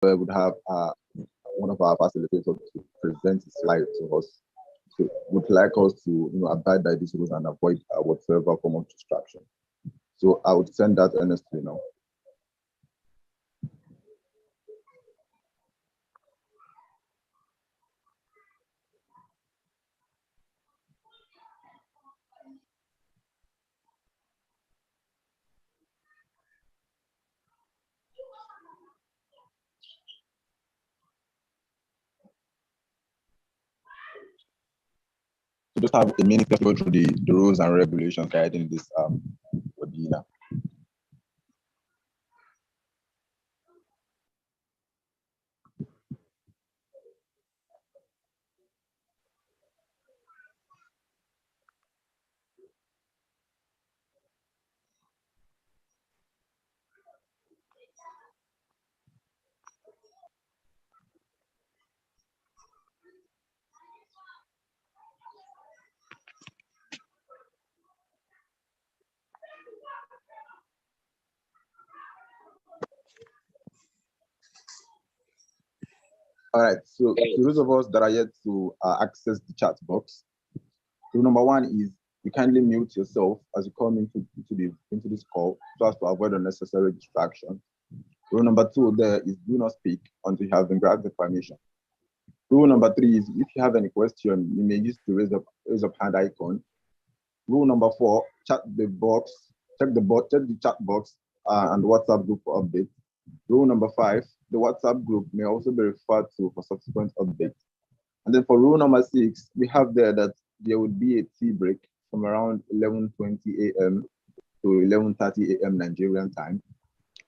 I would have one of our facilitators to present a slide to us. So would like us to abide by these rules and avoid whatsoever form of distraction. So I would send that earnestly now. So just have a minute to go through the rules and regulations guiding this webinar. All right, so to those of us that are yet to access the chat box, rule number one is you kindly mute yourself as you come into this call so as to avoid unnecessary distraction. Rule number two there is do not speak until you have been granted permission. Rule number three is if you have any question, you may use the raise up hand icon. Rule number four, check the chat box and WhatsApp group for updates. Rule number five, the WhatsApp group may also be referred to for subsequent updates. And then for rule number six, we have there that there would be a tea break from around 11:20 a.m. to 11:30 a.m. Nigerian time.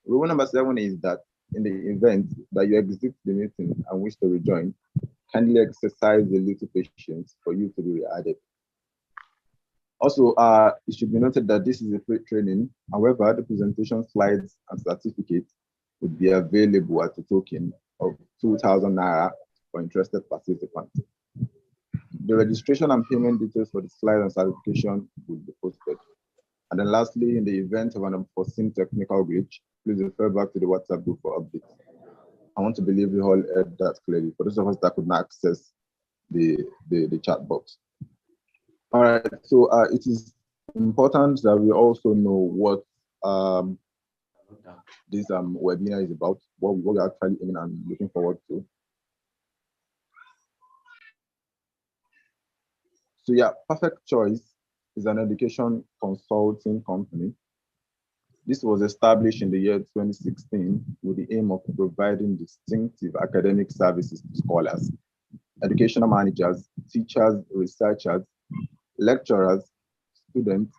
Rule number seven is that in the event that you exit the meeting and wish to rejoin, kindly exercise a little patience for you to be re-added. Also, it should be noted that this is a free training. However, the presentation slides and certificates would be available at a token of 2,000 Naira for interested participants. The registration and payment details for the slide and certification will be posted. And then lastly, in the event of an unforeseen technical glitch, please refer back to the WhatsApp group for updates. I want to believe you all heard that clearly for those of us that could not access the chat box. All right, so it is important that we also know what this webinar is about, what we're actually aiming and looking forward to. So yeah, Perfect Choice is an education consulting company. This was established in the year 2016 with the aim of providing distinctive academic services to scholars, educational managers, teachers, researchers, lecturers, students,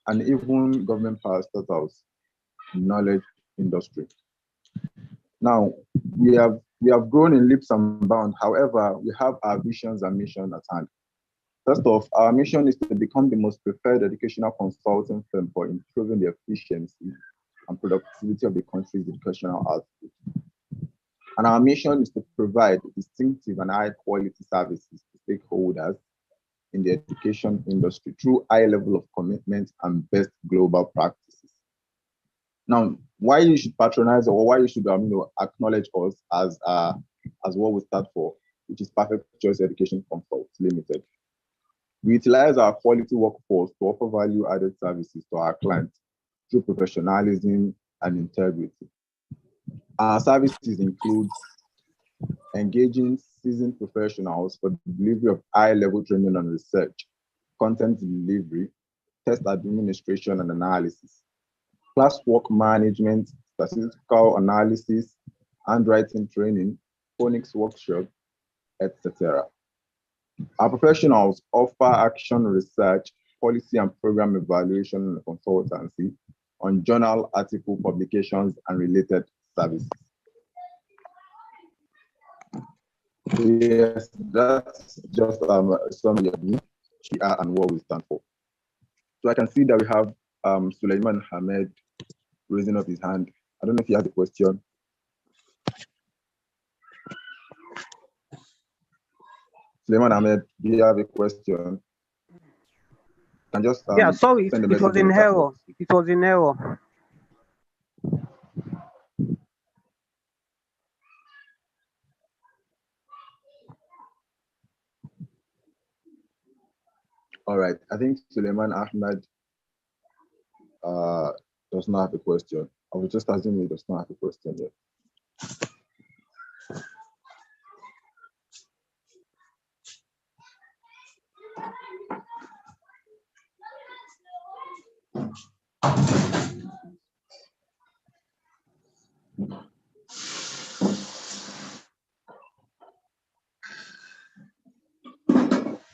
and even government parastatals in knowledge industry. Now, we have grown in leaps and bounds. However, we have our visions and mission at hand. First off, our mission is to become the most preferred educational consulting firm for improving the efficiency and productivity of the country's educational output. And our mission is to provide distinctive and high quality services to stakeholders in the education industry through high level of commitment and best global practices. Now, why you should patronize or why you should acknowledge us as what we stand for, which is Perfect Choice Education Consults Limited. We utilize our quality workforce to offer value-added services to our clients through professionalism and integrity. Our services include engaging seasoned professionals for the delivery of high-level training on research, content delivery, test administration and analysis, classwork management, statistical analysis, handwriting training, phonics workshop, etc. Our professionals offer action research, policy and program evaluation and consultancy on journal article publications and related services. Yes, that's just summary of me, and what we stand for. So I can see that we have Sulaiman Hamed raising up his hand. I don't know if he has a question. Sulaiman Ahmed, do you have a question? Can just yeah, sorry, it was in error. It was in error. All right. I think Suleiman Ahmed does not have a question. I will just assume he does not have a question yet.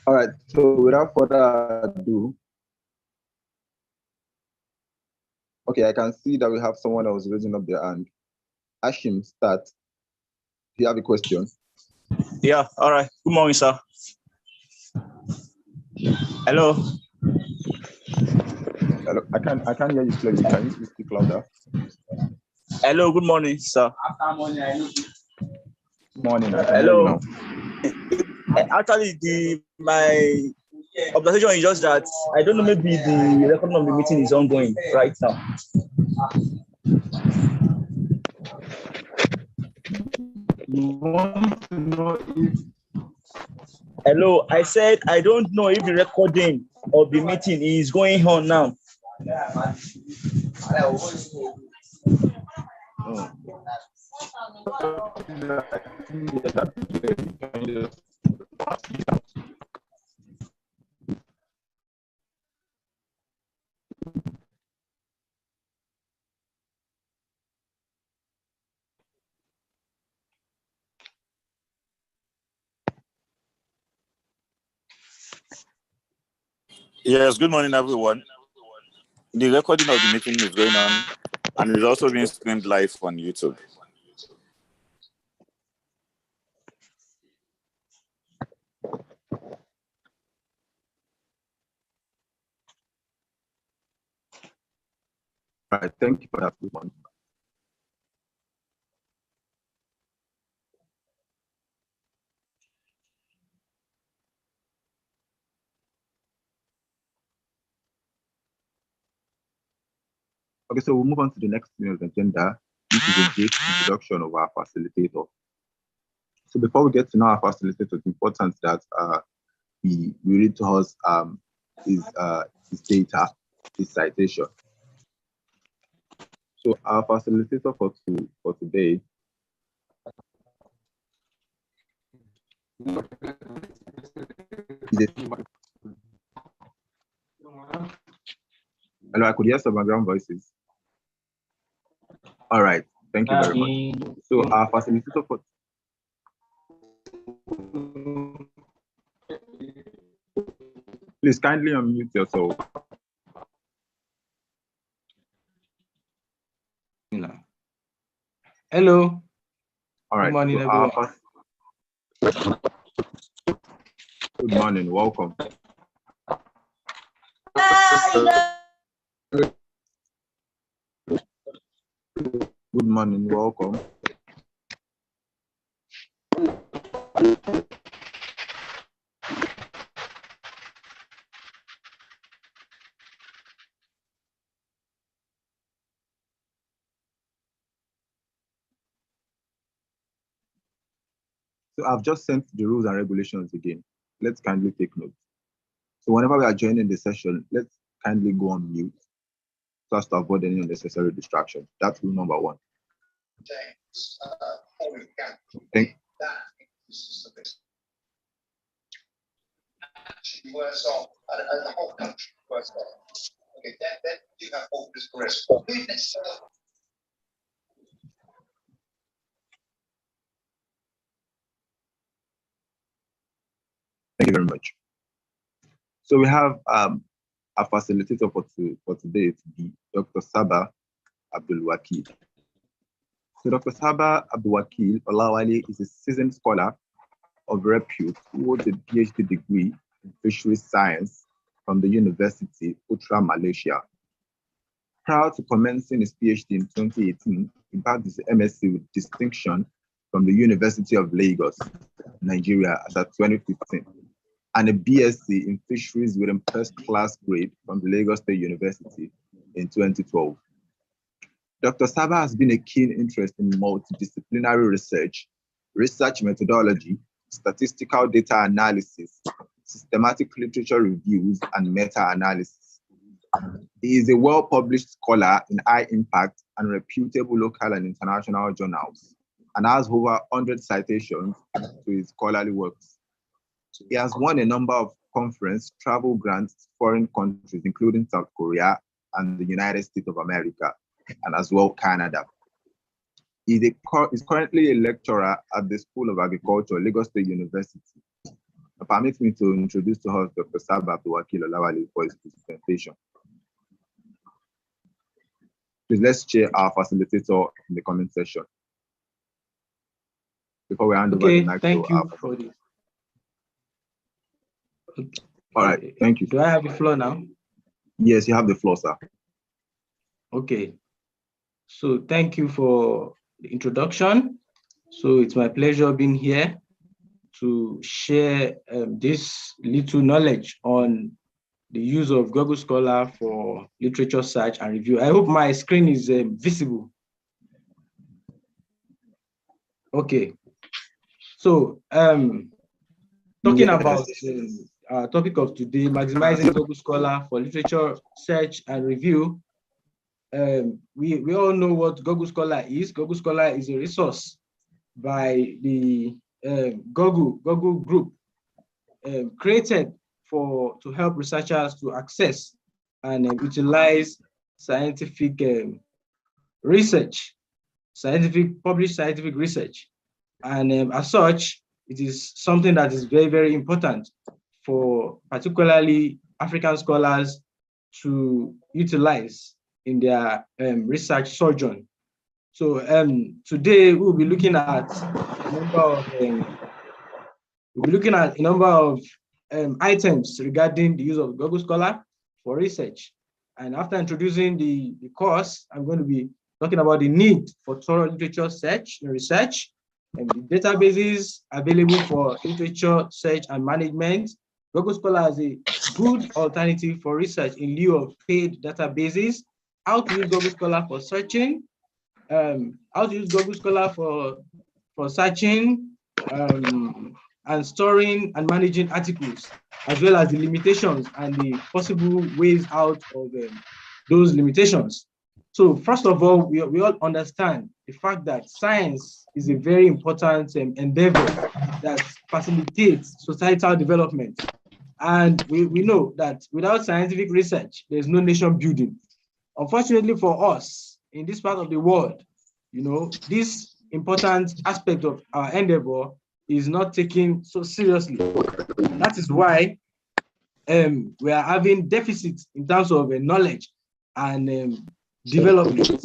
All right, so without further ado, okay, I can see that we have someone else raising up their hand. Ashim, start. Do you have a question? Yeah, all right. Good morning, sir. Hello. Hello, I can't hear you clearly. Can you please speak louder? Hello, good morning, sir. Morning, I can Hello. hear you now. Actually, my observation is just that I don't know, maybe the recording of the meeting is ongoing right now. You want to know if... Hello, I said I don't know if the recording of the meeting is going on now. Yes, good morning, everyone. The recording of the meeting is going on, and it's also being streamed live on YouTube. All right, thank you for that one. Okay, so we'll move on to the next thing on the agenda, which is a brief introduction of our facilitator. So before we get to know our facilitator, it's important that we read to us his data, his citation. So our facilitator for today is hello, I could hear some background voices. All right, thank you very much. So our facilitator for please kindly unmute yourself. Hello. All right. Good morning, so everyone. Good morning. Welcome. Good morning. Welcome. So I've just sent the rules and regulations again. Let's kindly take note. So whenever we are joining the session, let's kindly go on mute so as to avoid any unnecessary distraction. That's rule number one. Thank worse off, and the whole country worse off. Okay, then you have all this risk. Thank you very much. So we have a facilitator for today to be Dr. Saba Abdul Wakil. So Dr. Saba Abdul Wakil Olawale is a seasoned scholar of repute who holds a PhD degree in fisheries science from the University Putra, Malaysia. Prior to commencing his PhD in 2018, he bagged his MSc with distinction from the University of Lagos, Nigeria, as at 2015, and a BSc in fisheries with a first-class grade from the Lagos State University in 2012. Dr. Saba has been a keen interest in multidisciplinary research, research methodology, statistical data analysis, systematic literature reviews, and meta-analysis. He is a well-published scholar in high-impact and reputable local and international journals, and has over 100 citations to his scholarly works. He has won a number of conference travel grants to foreign countries, including South Korea and the United States of America, and as well Canada. He is currently a lecturer at the School of Agriculture, Lagos State University. Permit me to introduce to us Dr. Saba Abdulwakil Olawale for his presentation. Please let's share our facilitator in the comment section before we hand over the mic to our facilitator. All right, thank you. Do I have the floor now? Yes, you have the floor, sir. Okay. So thank you for the introduction. So it's my pleasure being here to share this little knowledge on the use of Google Scholar for literature search and review. I hope my screen is visible. Okay. So talking about our topic of today, maximizing Google Scholar for literature search and review. We all know what Google Scholar is. Google Scholar is a resource by the Google group created to help researchers to access and utilize scientific research, published scientific research. And as such, it is something that is very, very important for particularly African scholars to utilize in their research sojourn. So today we'll be looking at a number of items regarding the use of Google Scholar for research. And after introducing the course, I'm going to be talking about the need for thorough literature search and research, and the databases available for literature search and management. Google Scholar is a good alternative for research in lieu of paid databases. How to use Google Scholar for searching, how to use Google Scholar for searching and storing and managing articles, as well as the limitations and the possible ways out of those limitations. So first of all, we all understand the fact that science is a very important endeavor that facilitates societal development. And we know that without scientific research, there's no nation building. Unfortunately for us, in this part of the world, this important aspect of our endeavor is not taken so seriously. And that is why we are having deficits in terms of knowledge and development.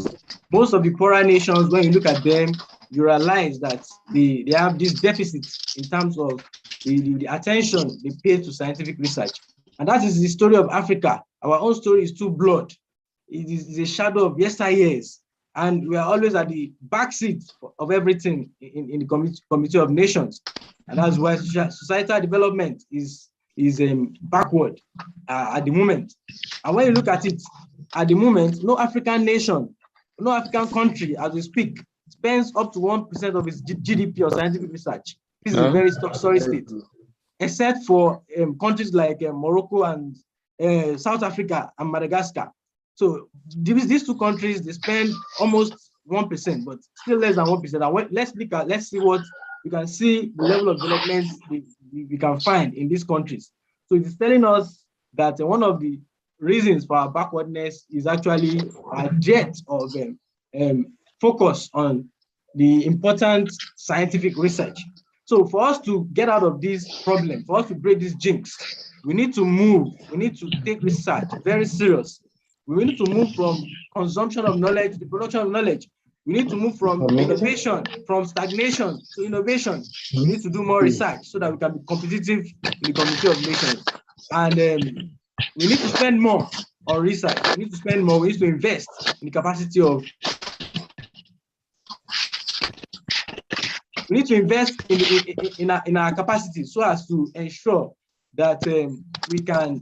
Most of the poorer nations, when you look at them, you realize that they have this deficit in terms of the attention they pay to scientific research. And that is the story of Africa. Our own story is too blood. It is a shadow of yesteryears. And we are always at the backseat of everything in the Committee of Nations. And that's why societal development is backward at the moment. And when you look at it, at the moment, no African nation, no African country, as we speak, spends up to 1% of its GDP on scientific research. This is a very sorry state, except for countries like Morocco and South Africa and Madagascar. So these two countries, they spend almost 1%, but still less than 1%. And let's see what we can see, the level of development we can find in these countries. So it's telling us that one of the reasons for our backwardness is actually our debt of focus on the important scientific research. So for us to get out of this problem, for us to break this jinx, we need to move. We need to take research very serious. We need to move from consumption of knowledge to production of knowledge. We need to move from innovation, from stagnation to innovation. We need to do more research so that we can be competitive in the Committee of Nations. And we need to spend more on research. We need to spend more. We need to invest in the capacity of. We need to invest in our capacity so as to ensure that we can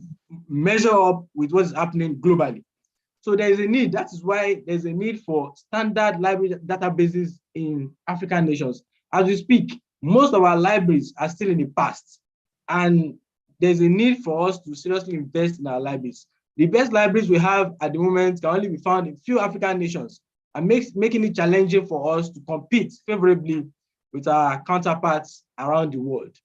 measure up with what's happening globally. So there is a need. That is why there's a need for standard library databases in African nations. As we speak, most of our libraries are still in the past, and there's a need for us to seriously invest in our libraries. The best libraries we have at the moment can only be found in few African nations, and making it challenging for us to compete favorably with our counterparts around the world.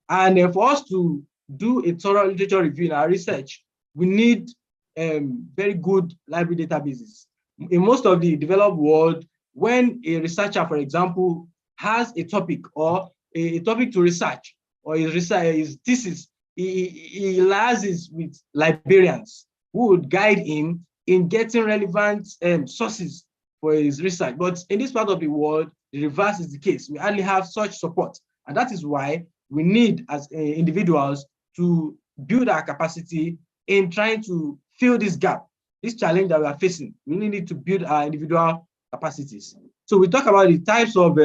And for us to do a thorough literature review in our research, we need very good library databases. In most of the developed world, when a researcher, for example, has a topic or a topic to research, or his thesis, he liaises with librarians who would guide him in getting relevant sources for his research. But in this part of the world, the reverse is the case. We only have such support. And that is why we need, as individuals, to build our capacity in trying to fill this gap, this challenge that we are facing. We need to build our individual capacities. So we talk about the types of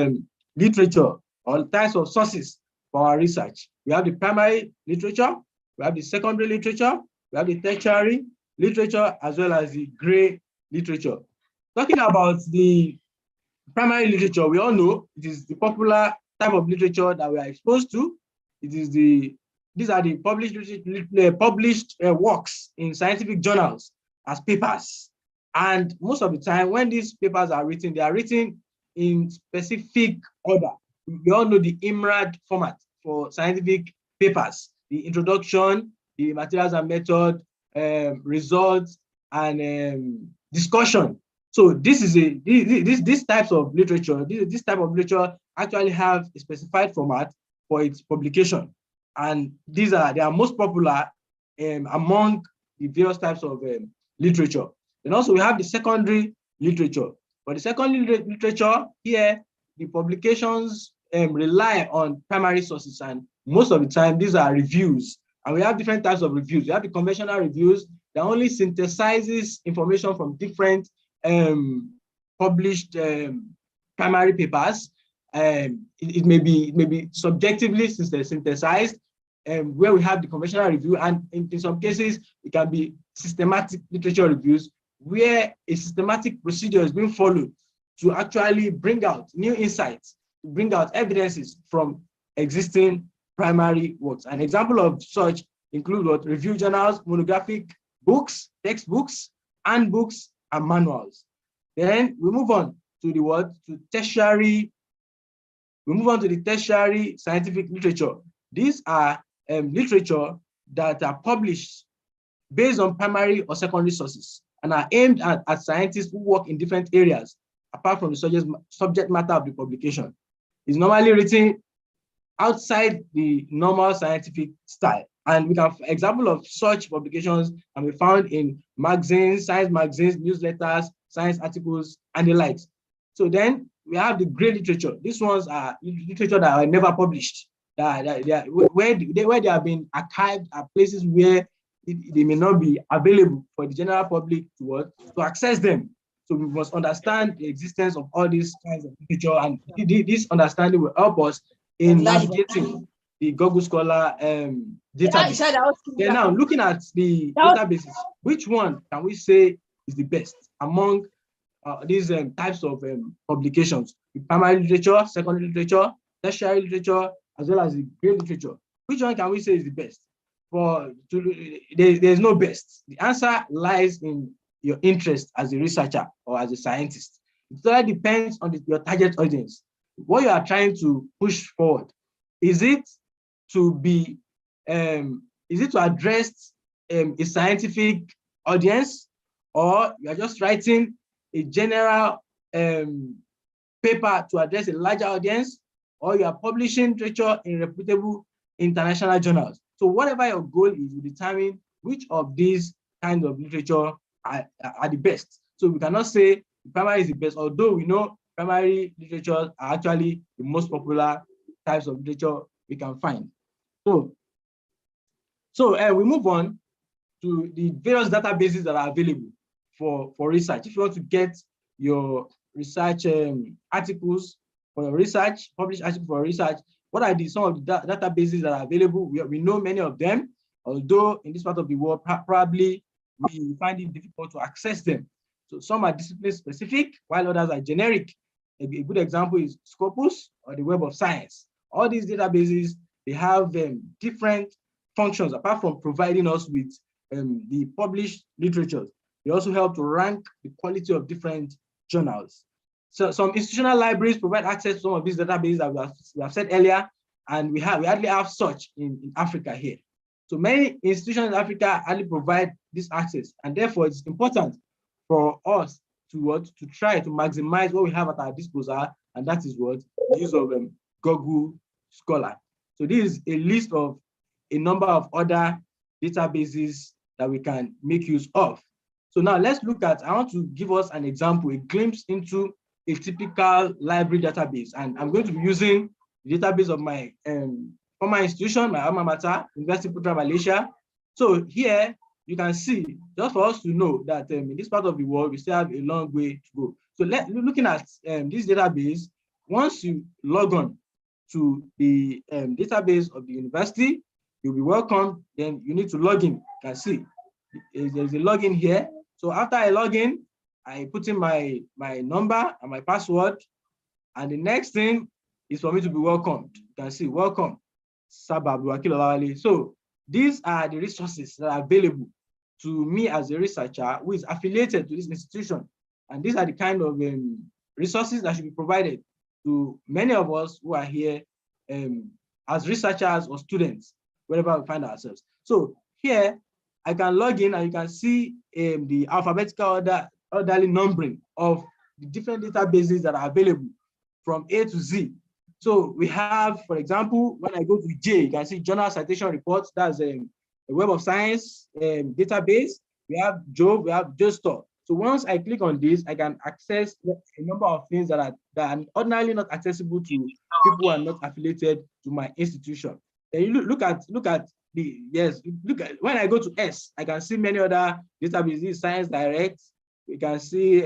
literature or types of sources for our research. We have the primary literature, we have the secondary literature, we have the tertiary literature, as well as the gray literature. Talking about the primary literature, we all know it is the popular type of literature that we are exposed to. It is these are the published works in scientific journals as papers. And most of the time, when these papers are written, they are written in specific order. We all know the IMRAD format for scientific papers: the introduction, the materials and method, results, and discussion. So this is these types of literature. This type of literature actually have a specified format for its publication, and they are most popular among the various types of literature. And also we have the secondary literature. For the secondary literature, here the publications rely on primary sources, and most of the time these are reviews. And we have different types of reviews. We have the conventional reviews that only synthesizes information from different published primary papers. It may be subjectively synthesized, where we have the conventional review, and in some cases it can be systematic literature reviews, where a systematic procedure is being followed to actually bring out new insights, to bring out evidences from existing primary works. An example of such include what review journals, monographic books, textbooks, handbooks, and manuals. Then we move on to the tertiary. We move on to the tertiary scientific literature. These are literature that are published based on primary or secondary sources and are aimed at scientists who work in different areas apart from the subject matter of the publication. It's normally written outside the normal scientific style. And we can, example of such publications can be found in magazines, science magazines, newsletters, science articles, and the likes. So then we have the gray literature. These ones are literature that are never published, where they have been archived at places where they may not be available for the general public to access them. So we must understand the existence of all these kinds of literature, and this understanding will help us in navigating the Google Scholar database. Then now, looking at the databases, which one can we say is the best among these types of publications? The primary literature, secondary literature, tertiary literature, as well as the gray literature. Which one can we say is the best? There's no best. The answer lies in your interest as a researcher or as a scientist. It all depends on your target audience. What you are trying to push forward. Is it to address a scientific audience, or you are just writing a general paper to address a larger audience, or you are publishing literature in reputable international journals? So whatever your goal is, will determine which of these kinds of literature are the best. So we cannot say primary is the best, although we know primary literature are actually the most popular types of literature we can find. So we move on to the various databases that are available for research. If you want to get your research articles for your research, published articles for research, what are some of the databases that are available? We know many of them, although in this part of the world, probably we find it difficult to access them. So some are discipline specific, while others are generic. A good example is Scopus or the Web of Science. All these databases, they have different functions, apart from providing us with the published literatures, they also help to rank the quality of different journals. So some institutional libraries provide access to some of these databases that we have said earlier, and we hardly have such in Africa here. So many institutions in Africa hardly provide this access, and therefore it's important for us to try to maximize what we have at our disposal, and that is what the use of Google Scholar. So this is a list of a number of other databases that we can make use of. So now let's look at, I want to give us an example, a glimpse into a typical library database. And I'm going to be using the database of my former institution, my alma mater, University of Malaysia. So here you can see, just for us to know that in this part of the world, we still have a long way to go. So looking at this database, once you log on to the database of the university, you'll be welcome. Then you need to log in. You can see there's a login here. So after I log in, I put in my number and my password. And the next thing is for me to be welcomed. You can see welcome, Sabab Wakil. So these are the resources that are available to me as a researcher who is affiliated to this institution. And these are the kind of resources that should be provided to many of us who are here as researchers or students, wherever we find ourselves. So here, I can log in and you can see the alphabetical orderly numbering of the different databases that are available from A to Z. So we have, for example, when I go to J, you can see Journal Citation Reports. That's a Web of Science database. We have Jove, we have JSTOR. So once I click on this, I can access a number of things that are ordinarily not accessible to people who are not affiliated to my institution. And you look at the, yes, look at, when I go to S, I can see many other databases, Science Direct. We can see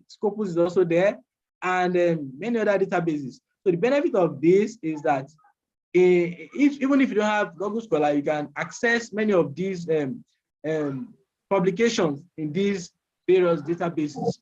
Scopus is also there, and many other databases. So the benefit of this is that even if you don't have Google Scholar, you can access many of these publications in these various databases.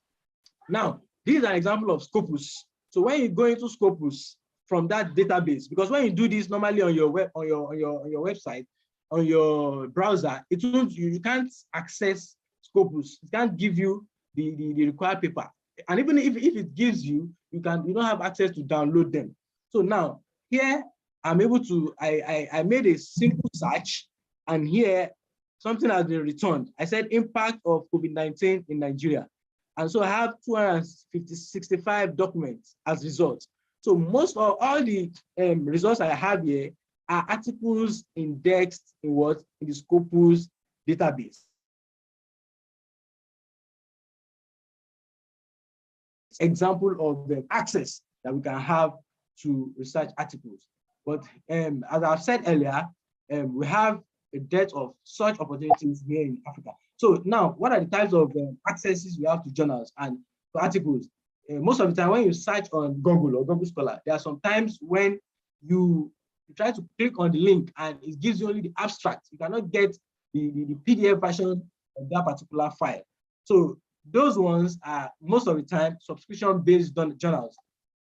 Now, this is an example of Scopus. So when you go into Scopus from that database, because when you do this normally on your website, on your browser, it won't, you can't access Scopus. It can't give you the required paper. And even if it gives you, you don't have access to download them. So now here I'm able to, I made a simple search, and here something has been returned. I said impact of COVID-19 in Nigeria. And so I have 265 documents as results. So most of all the results I have here are articles indexed in the Scopus database. Example of the access that we can have to research articles. But as I've said earlier, we have a dearth of such opportunities here in Africa. So now, what are the types of accesses we have to journals and to articles? Most of the time, when you search on Google or Google Scholar, there are some times when you try to click on the link and it gives you only the abstract. You cannot get the PDF version of that particular file. So those ones are most of the time subscription-based journals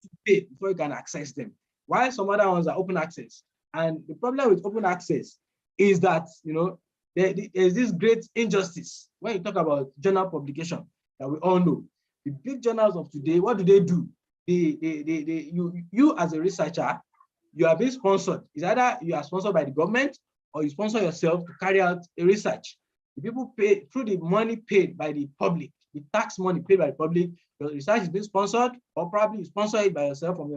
to pay before you can access them, while some other ones are open access. And the problem with open access is that, you know, there's this great injustice when you talk about journal publication that we all know. The big journals of today, what do? You as a researcher, you are being sponsored. It's either you are sponsored by the government or you sponsor yourself to carry out a research. The people pay through the money paid by the public, the tax money paid by the public. Your research is being sponsored, or probably you sponsor it by yourself from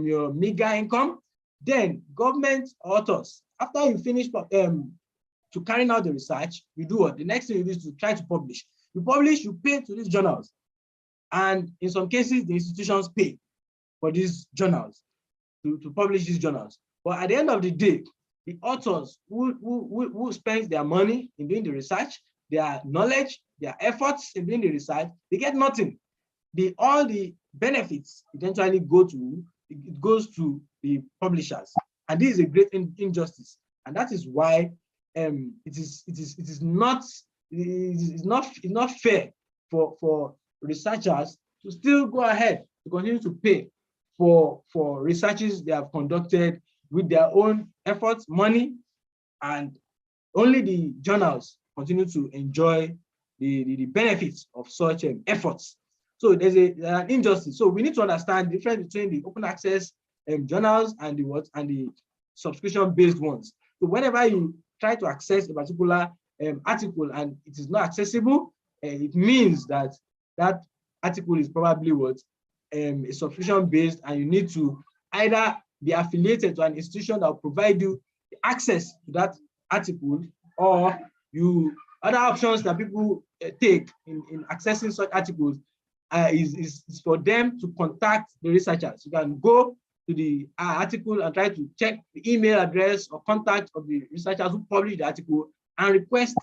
your meager income. Then government authors, after you finish to carrying out the research, you do what? The next thing you do is to try to publish. You publish, you pay to these journals. And in some cases, the institutions pay for these journals to publish these journals. But at the end of the day, the authors who spend their money in doing the research, their knowledge, their efforts in doing the research, they get nothing. All the benefits eventually goes to the publishers. And this is a great injustice. And that is why it is not fair for researchers to still go ahead to continue to pay for researches they have conducted with their own efforts, money, and only the journals continue to enjoy the benefits of such efforts. So there's an injustice. So we need to understand the difference between the open access journals and the subscription-based ones. So whenever you try to access a particular article and it is not accessible, it means that that article is probably a subscription-based, and you need to either be affiliated to an institution that will provide you access to that article, or other options that people take in accessing such articles is for them to contact the researchers. You can go to the article and try to check the email address or contact of the researchers who published the article and request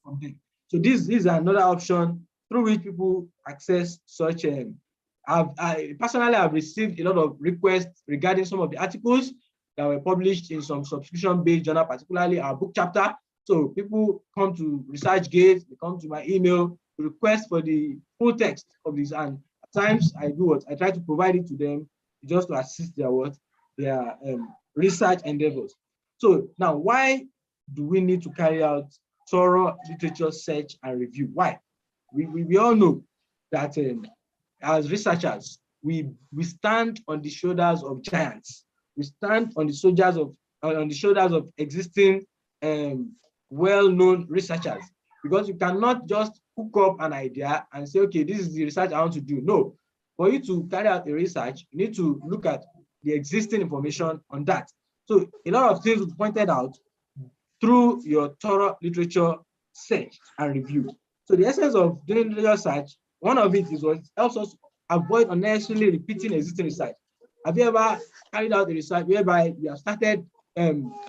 from them. So this is another option through which people access such. I personally have received a lot of requests regarding some of the articles that were published in some subscription-based journal, particularly our book chapter. So people come to ResearchGate, they come to my email to request for the full text of this, and at times I do what I try to provide it to them just to assist their research endeavors. So now, why do we need to carry out thorough literature search and review? Why? We all know that as researchers, we stand on the shoulders of giants. We stand on the shoulders of existing well-known researchers, because you cannot just hook up an idea and say, okay, this is the research I want to do. No, for you to carry out a research, you need to look at the existing information on that. So a lot of things will be pointed out through your thorough literature search and review. So the essence of doing literature search, one of it is what helps us avoid unnecessarily repeating existing research. Have you ever carried out a research whereby you have started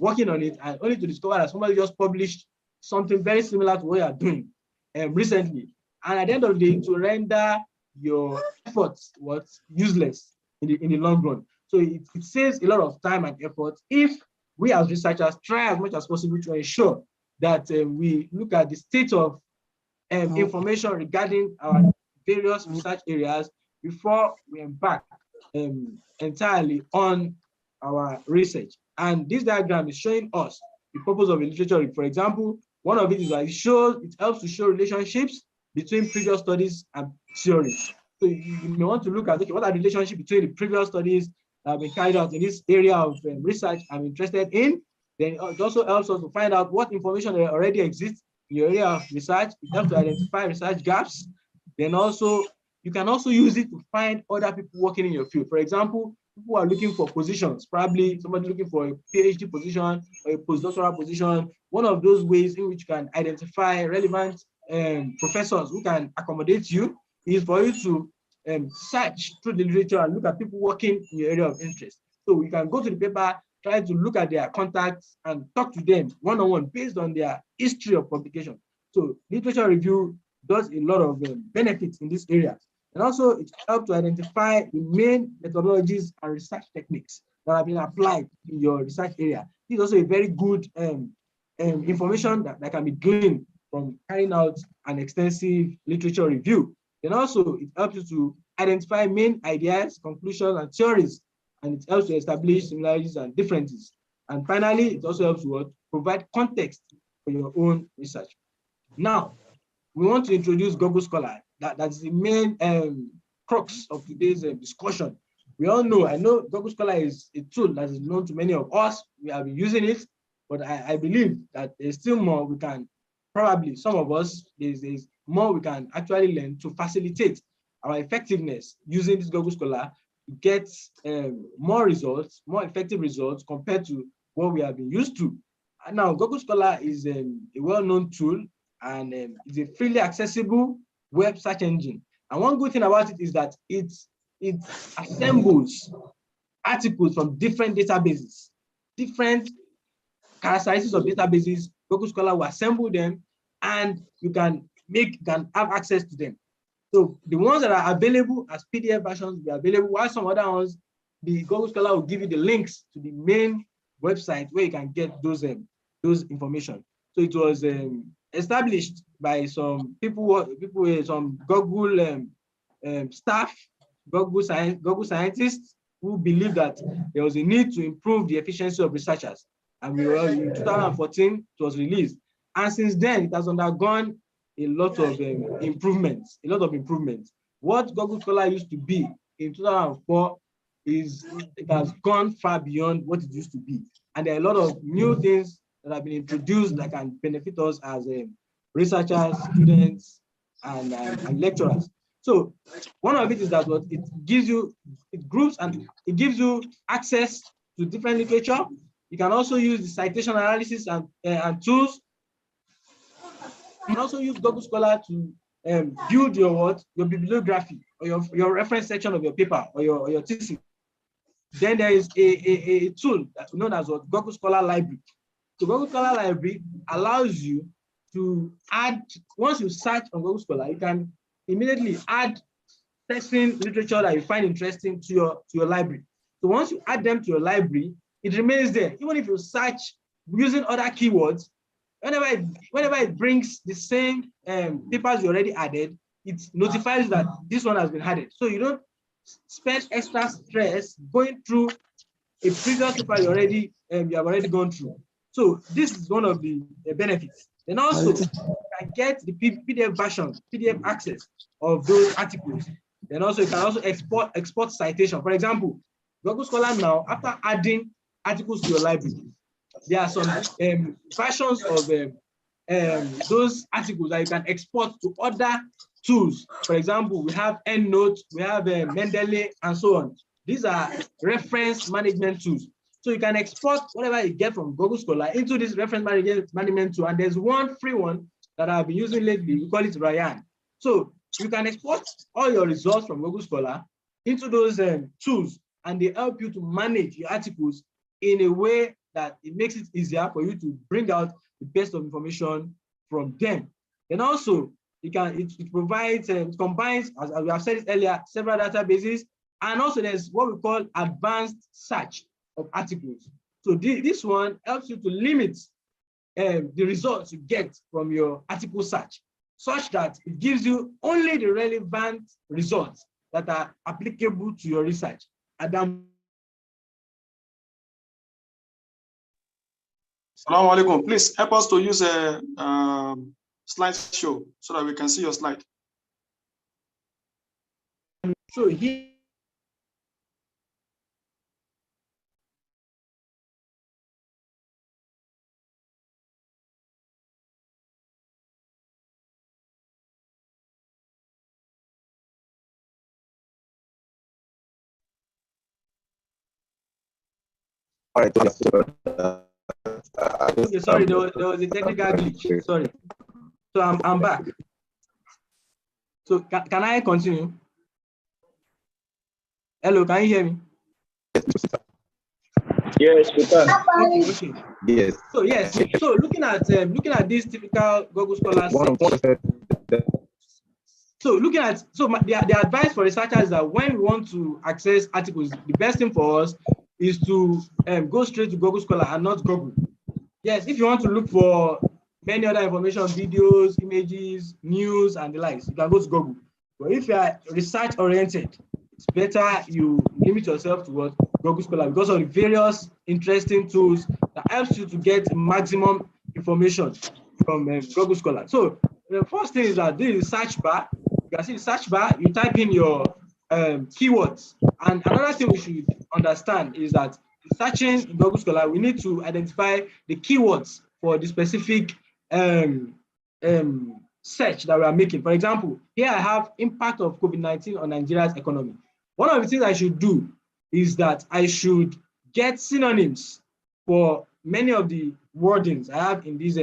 working on it and only to discover that somebody just published something very similar to what you are doing recently, and at the end of the day, to render your efforts useless in the long run? So it saves a lot of time and effort if we as researchers try as much as possible to ensure that we look at the state of information regarding our various research areas before we embark entirely on our research. And this diagram is showing us the purpose of a literature review. For example, one of it is that it helps to show relationships between previous studies and theories. So you may want to look at, okay, what are the relationships between the previous studies that have been carried out in this area of research I'm interested in. Then it also helps us to find out what information already exists in your area of research. It helps to identify research gaps. Then also, you can also use it to find other people working in your field. For example, people are looking for positions, probably somebody looking for a PhD position or a postdoctoral position. One of those ways in which you can identify relevant professors who can accommodate you is for you to search through the literature and look at people working in your area of interest. So you can go to the paper, try to look at their contacts and talk to them one-on-one based on their history of publication. So literature review does a lot of benefits in this area. And also it helps to identify the main methodologies and research techniques that have been applied in your research area. This is also a very good information that can be gleaned from carrying out an extensive literature review. And also it helps you to identify main ideas, conclusions, and theories, and it helps to establish similarities and differences. And finally, it also helps to provide context for your own research. Now, we want to introduce Google Scholar. That's the main crux of today's discussion. We all know, I know Google Scholar is a tool that is known to many of us. We have been using it, but I believe that there's still more we can, probably some of us, there's more we can actually learn to facilitate our effectiveness using this Google Scholar to get more results, more effective results compared to what we have been used to. And now Google Scholar is a well-known tool, and it's a freely accessible web search engine. And one good thing about it is that it assembles articles from different databases, different characteristics of databases. Google Scholar will assemble them, and you can have access to them. So the ones that are available as PDF versions will be available, while some other ones, the Google Scholar will give you the links to the main website where you can get those information. So it was established by some people, some Google staff, Google scientists who believe that there was a need to improve the efficiency of researchers. And we were in 2014, it was released. And since then, it has undergone a lot of improvements, What Google Scholar used to be in 2004 it has gone far beyond what it used to be. And there are a lot of new things that have been introduced that can benefit us as researchers, students, and lecturers. So one of it is that what it gives you, it groups and it gives you access to different literature. You can also use the citation analysis and tools. You can also use Google Scholar to build your bibliography or your reference section of your paper or your thesis. Then there is a tool that's known as what Google Scholar Library. So Google Scholar Library allows you to add, once you search on Google Scholar, you can immediately add certain literature that you find interesting to your library. So once you add them to your library, it remains there. Even if you search using other keywords, whenever it brings the same papers you already added, it notifies that this one has been added. So you don't spend extra stress going through a previous paper you have already gone through. So this is one of the benefits. Then also you can get the PDF version, PDF access of those articles. Then also you can also export citation. For example, Google Scholar now, after adding articles to your library, there are some versions of those articles that you can export to other tools. For example, we have EndNote, we have Mendeley, and so on. These are reference management tools. So you can export whatever you get from Google Scholar into this reference management tool. And there's one free one that I've been using lately. We call it Ryan. So you can export all your results from Google Scholar into those tools, and they help you to manage your articles in a way that it makes it easier for you to bring out the best of information from them. And also, it provides and combines, as we have said it earlier, several databases, and also there's what we call advanced search of articles. So this one helps you to limit the results you get from your article search, such that it gives you only the relevant results that are applicable to your research. Adam. Assalamu alaikum. Please help us to use a slideshow so that we can see your slide. So here. All right. Okay, sorry, there was a technical glitch. Sorry. So I'm back. So can I continue? Hello, can you hear me? Yes, we can. Okay. Yes. So yes. So looking at this typical Google Scholar. So the advice for researchers is that when we want to access articles, the best thing for us is to go straight to Google Scholar and not Google. Yes, if you want to look for many other information, videos, images, news, and the likes, you can go to Google. But if you are research oriented, it's better you limit yourself to what Google Scholar, because of the various interesting tools that helps you to get maximum information from Google Scholar. So the first thing is that this is search bar. You can see the search bar, you type in your keywords. And another thing we should understand is that searching in Google Scholar, we need to identify the keywords for the specific search that we are making. For example, here I have impact of COVID-19 on Nigeria's economy. One of the things I should do is that I should get synonyms for many of the wordings I have in these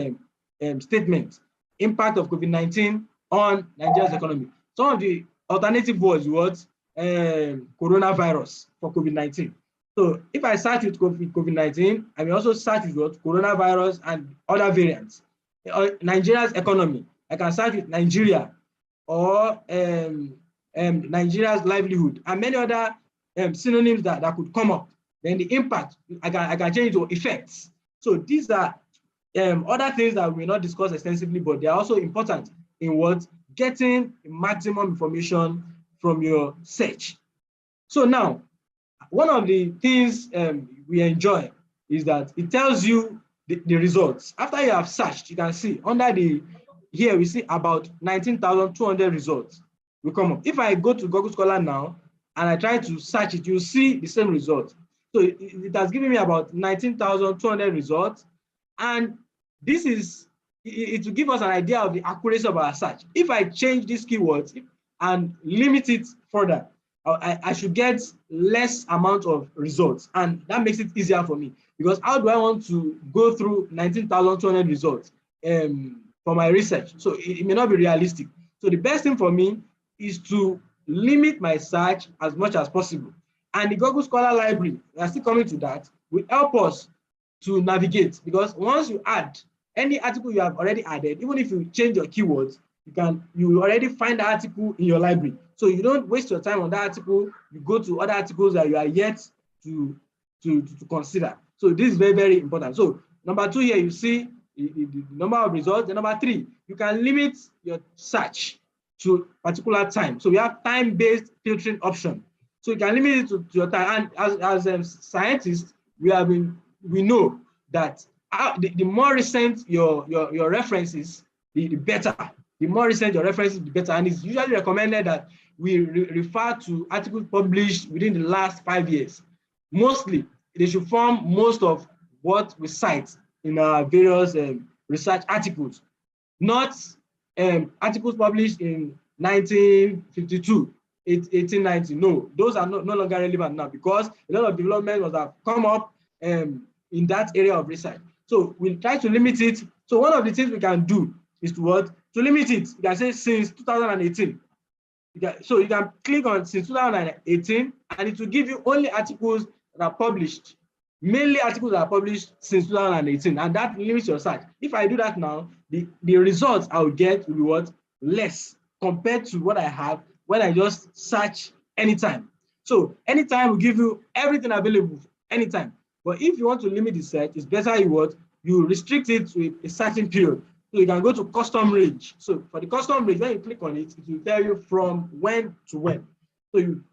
statements. Impact of COVID-19 on Nigeria's economy. Some of the alternative words, coronavirus for COVID-19. So if I search with COVID-19, I may also search with what? Coronavirus and other variants. Nigeria's economy, I can search with Nigeria or Nigeria's livelihood and many other synonyms that could come up. Then the impact, I can change it to effects. So these are other things that we will not discuss extensively, but they are also important in what? Getting maximum information from your search. So now, one of the things we enjoy is that it tells you the results. After you have searched, you can see under here we see about 19,200 results will come up. If I go to Google Scholar now and I try to search it, you'll see the same result. So it has given me about 19,200 results. And this is, it will give us an idea of the accuracy of our search. If I change these keywords and limit it further, I should get less amount of results, and that makes it easier for me, because how do I want to go through 19,200 results for my research? So it may not be realistic. So the best thing for me is to limit my search as much as possible. And the Google Scholar Library, we are still coming to that, will help us to navigate, because once you add any article you have already added, even if you change your keywords, you already find the article in your library. So you don't waste your time on that article, you go to other articles that you are yet to consider. So this is very, very important. So number 2 here, you see the number of results. And number 3, you can limit your search to particular time. So we have time-based filtering option. So you can limit it to your time. And as scientists, we know that the more recent your references, the better. The more recent your references, the better. And it's usually recommended that we refer to articles published within the last 5 years. Mostly, they should form most of what we cite in our various research articles, not articles published in 1952, 1890. No, those are no longer relevant now, because a lot of development must have come up in that area of research. So we'll try to limit it. So one of the things we can do is to limit it. You can say since 2018. So you can click on since 2018, and it will give you only articles that are published, mainly articles that are published since 2018, and that limits your search. If I do that now, the results I will get will be what? Less compared to what I have when I just search anytime. So anytime will give you everything available anytime. But if you want to limit the search, it's better you restrict it to a certain period. So you can go to custom range. So for the custom range, when you click on it, it will tell you from when to when. So you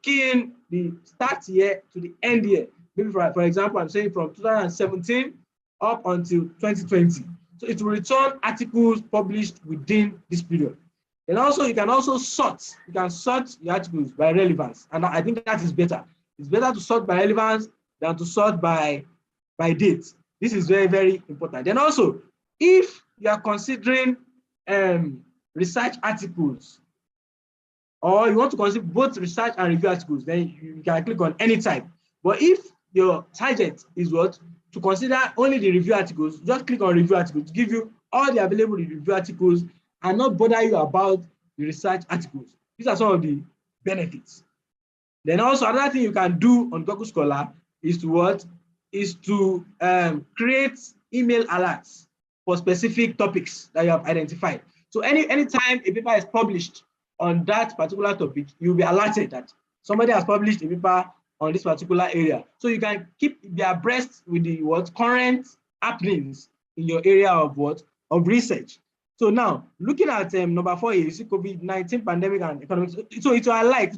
key in the start year to the end year. Maybe for example, I'm saying from 2017 up until 2020. So it will return articles published within this period. And also you can also sort. You can sort the articles by relevance. And I think that is better. It's better to sort by relevance than to sort by date. This is very, very important. And also, if you are considering research articles, or you want to consider both research and review articles, then you can click on any type. But if your target is to consider only the review articles, just click on review articles to give you all the available review articles and not bother you about the research articles. These are some of the benefits. Then also another thing you can do on Google Scholar is to create email alerts for specific topics that you have identified. So anytime a paper is published on that particular topic, you'll be alerted that somebody has published a paper on this particular area. So you can be abreast with the current happenings in your area of research. So now, looking at number 4 here, you see COVID-19 pandemic and economics. So it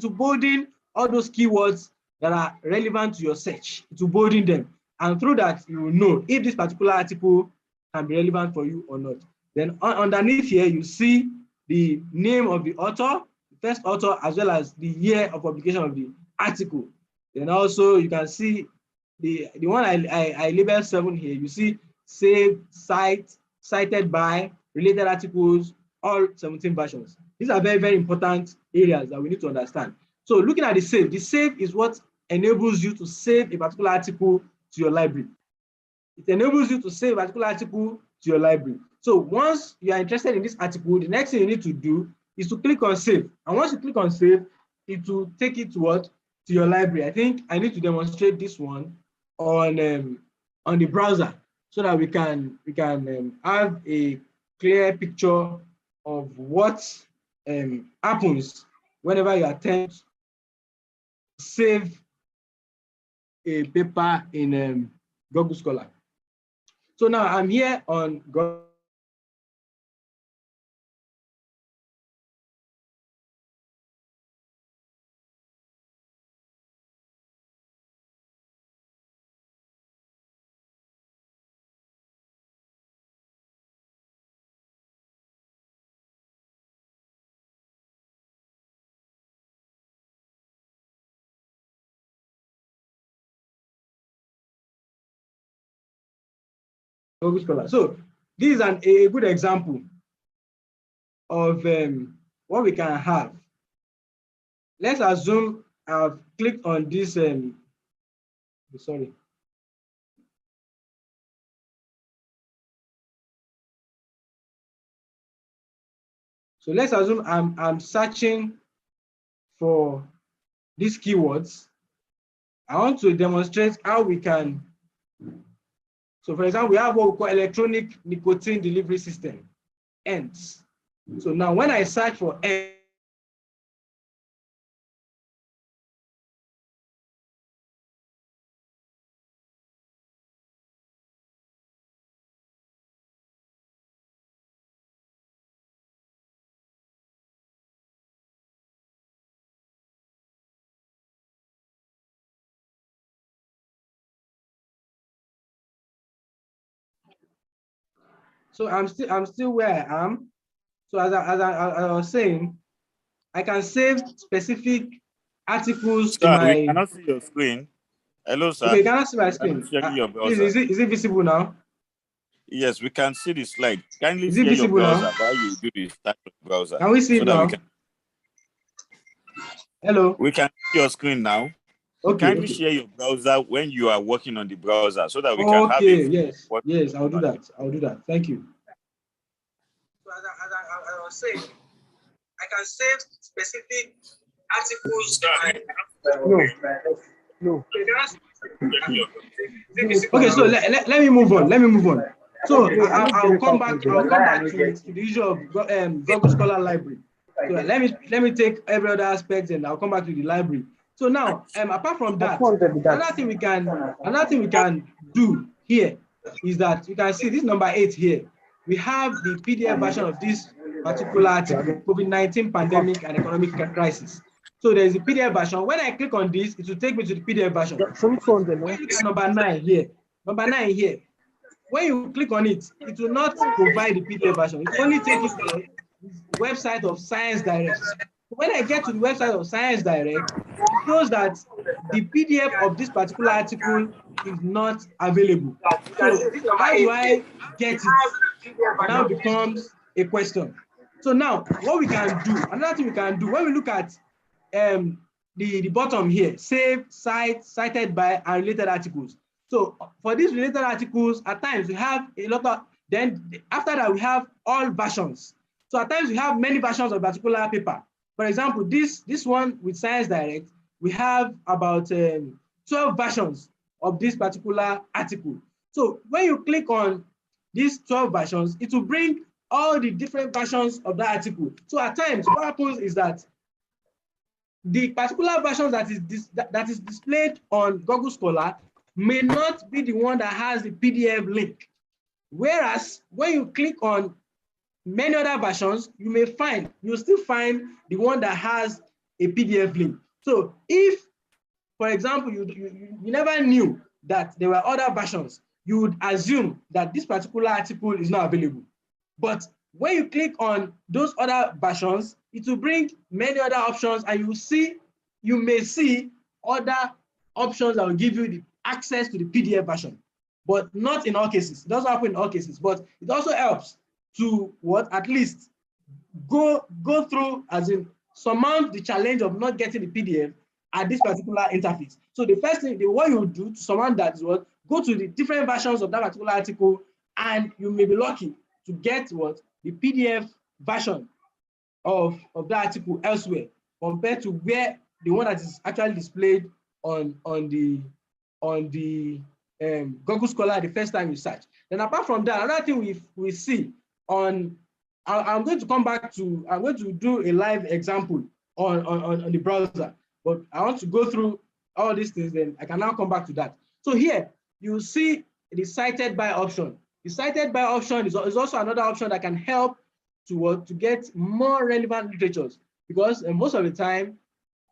will bolding all those keywords that are relevant to your search. It will bolding them. And through that, you will know if this particular article can be relevant for you or not. Then underneath here, you see the name of the author, the first author, as well as the year of publication of the article. Then also you can see the one I labeled 7 here. You see saved, cited by, related articles, all 17 versions. These are very, very important areas that we need to understand. So looking at the save is what enables you to save a particular article to your library. It enables you to save a particular article to your library. So once you are interested in this article, the next thing you need to do is to click on save. And once you click on save, it will take it to your library. I think I need to demonstrate this one on the browser so that we can have a clear picture of what happens whenever you attempt to save a paper in Google Scholar. So now I'm here on Google. Google Scholar. So this is a good example of what we can have. Let's assume I've clicked on this. Sorry. So let's assume I'm searching for these keywords. I want to demonstrate how we can. So for example, we have what we call electronic nicotine delivery system, ENDS. So now when I search for ENDS, so I'm still where I am. So as I was saying, I can save specific articles in Sir, we my. cannot see your screen. Hello, sir. Okay, you cannot see my Can you screen. share your Please, browser? is it visible now? Yes, we can see the slide. Kindly Is it share your visible now? browser while you do the start of the browser. Can we see so it that we now? can Hello. we can see your screen now. Okay. Kindly Okay. share your browser when you are working on the browser so that we can have a Okay. view of Yes. what Yes. I'll do on that. I'll do that. Thank you. So as I was saying, I can save specific articles. No. Okay, so let me move on. Let me move on. So I'll come back to the issue of Google Scholar Library. So let me take every other aspect and I'll come back to the library. So now, apart from that, another thing we can do here is that you can see this number 8 here. We have the PDF version of this particular article, COVID-19 pandemic and economic crisis. So there's a PDF version. When I click on this, it will take me to the PDF version. When you look at number 9 here, when you click on it, it will not provide the PDF version. It will only take you to the website of Science Direct. When I get to the website of Science Direct, it shows that the PDF of this particular article is not available. So how do I get it? Now becomes a question. So now what we can do, another thing we can do, when we look at the bottom here, save, cite, cited by, and related articles. So for these related articles, at times we have a lot of, then after that we have all versions. So at times we have many versions of a particular paper. For example, this one with Science Direct, we have about 12 versions of this particular article. So when you click on these 12 versions, it will bring all the different versions of that article. So at times, what happens is that the particular version that is displayed on Google Scholar may not be the one that has the PDF link. Whereas when you click on many other versions, you'll still find the one that has a PDF link. So if, for example, you never knew that there were other versions, you would assume that this particular article is not available. But when you click on those other versions, it will bring many other options, and you may see other options that will give you the access to the PDF version, but not in all cases. It doesn't happen in all cases, but it also helps to at least go through, as in surmount the challenge of not getting the PDF at this particular interface. So the first thing, what you do to surmount that is go to the different versions of that particular article, and you may be lucky to get the PDF version of that article elsewhere, compared to where the one that is actually displayed on the Google Scholar the first time you search. Then apart from that, another thing we see on, I'm going to do a live example on the browser, but I want to go through all these things, then I can now come back to that. So here you see the cited by option. The cited by option is also another option that can help to get more relevant literatures, because most of the time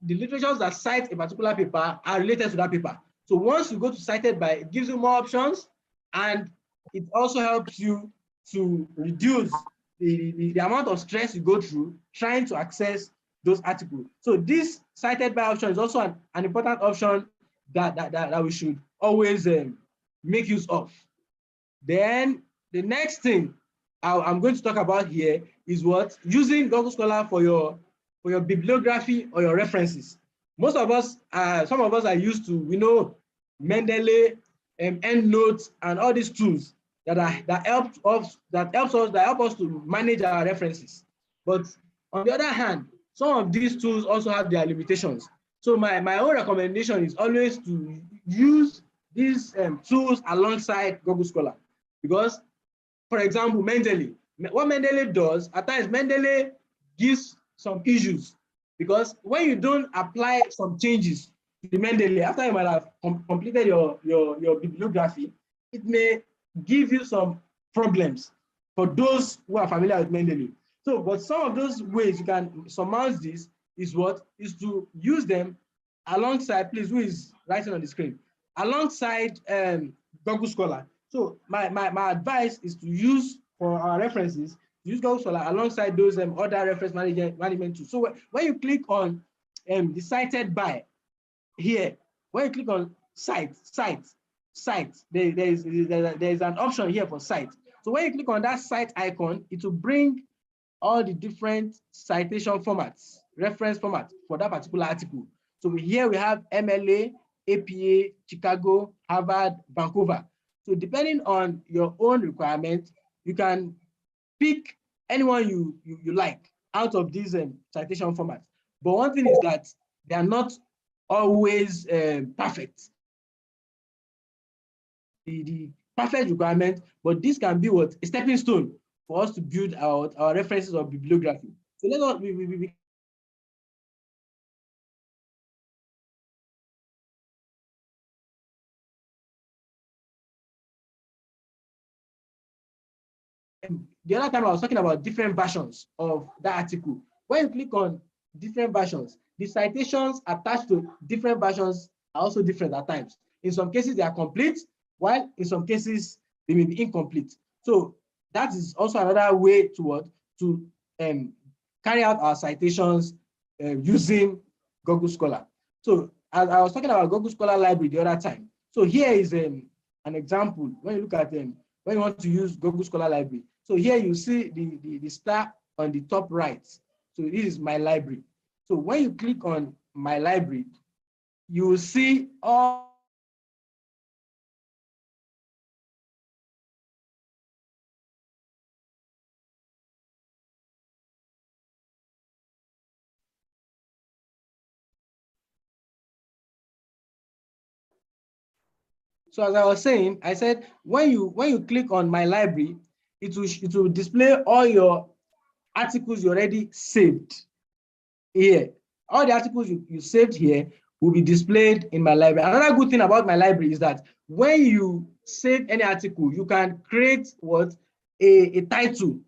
the literatures that cite a particular paper are related to that paper. So once you go to cited by, it gives you more options, and it also helps you to reduce the amount of stress you go through trying to access those articles. So this cited by option is also an important option that we should always make use of. Then the next thing I'm going to talk about here is what? Using Google Scholar for your bibliography or your references. Most of us, some of us are used to, Mendeley, EndNote, and all these tools that help us to manage our references. But on the other hand, some of these tools also have their limitations. So my own recommendation is always to use these tools alongside Google Scholar, because, for example, Mendeley. What Mendeley does, at times Mendeley gives some issues, because when you don't apply some changes to the Mendeley after you might have completed your bibliography, it may give you some problems for those who are familiar with Mendeley. So, but some of those ways you can surmount this is to use them alongside, please, who is writing on the screen, alongside Google Scholar. So my advice is to use, for our references, use Google Scholar alongside those other reference management tools. So when you click on the cited by here, when you click on cite, there is an option here for cite. So when you click on that cite icon, it will bring all the different citation formats, reference formats for that particular article. So here we have MLA, APA, Chicago, Harvard, Vancouver. So depending on your own requirement, you can pick anyone you like out of these citation formats. But one thing is that they are not always perfect. The perfect requirement, but this can be what? A stepping stone for us to build our references or bibliography. So let us the other time I was talking about different versions of that article. When you click on different versions, the citations attached to different versions are also different at times. In some cases, they are complete, while in some cases, they may be incomplete. So that is also another way to carry out our citations using Google Scholar. So as I was talking about Google Scholar Library the other time. So here is an example. When you look at when you want to use Google Scholar Library. So here you see the star on the top right. So this is my library. So when you click on my library, you will see all So as I was saying, I said when you click on my library, it will display all your articles you already saved here. All the articles you saved here will be displayed in my library. Another good thing about my library is that when you save any article, you can create a title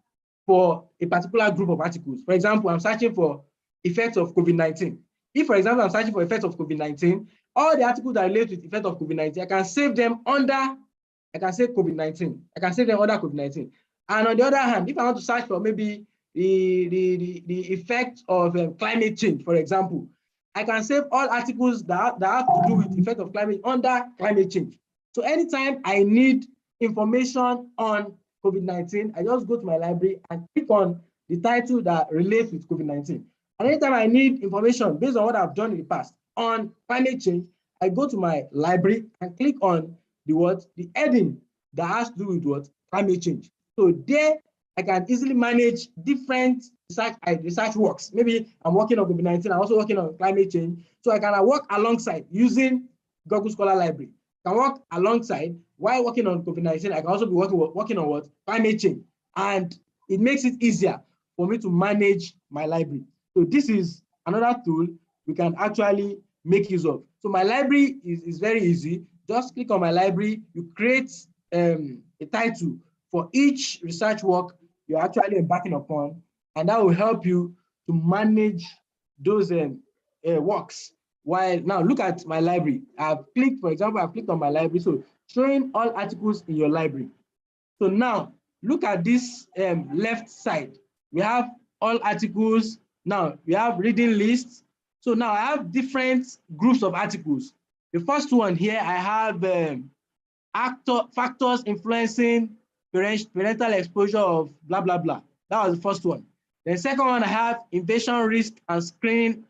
for a particular group of articles. For example, I'm searching for effects of COVID-19. If, for example, I'm searching for effects of COVID-19, all the articles that relate with effect of COVID-19, I can save them under, I can say COVID-19. I can save them under COVID-19. And on the other hand, if I want to search for maybe the effect of climate change, for example, I can save all articles that have to do with effect of climate under climate change. So anytime I need information on COVID-19, I just go to my library and click on the title that relates with COVID-19. And anytime I need information based on what I've done in the past on climate change, I go to my library and click on the heading that has to do with climate change. So there I can easily manage different research works. Maybe I'm working on COVID-19, I'm also working on climate change. So I can work alongside using Google Scholar Library. I can work alongside while working on COVID-19. I can also be working on climate change. And it makes it easier for me to manage my library. So this is another tool we can actually make use of. So my library is very easy. Just click on my library, you create a title for each research work you're actually embarking upon, and that will help you to manage those works. While now look at my library. For example, I've clicked on my library, so showing all articles in your library. So now look at this left side. We have all articles. Now we have reading lists. So now I have different groups of articles. The first one here, I have factors influencing parental exposure of blah, blah, blah. That was the first one. The second one, I have invasion risk and screening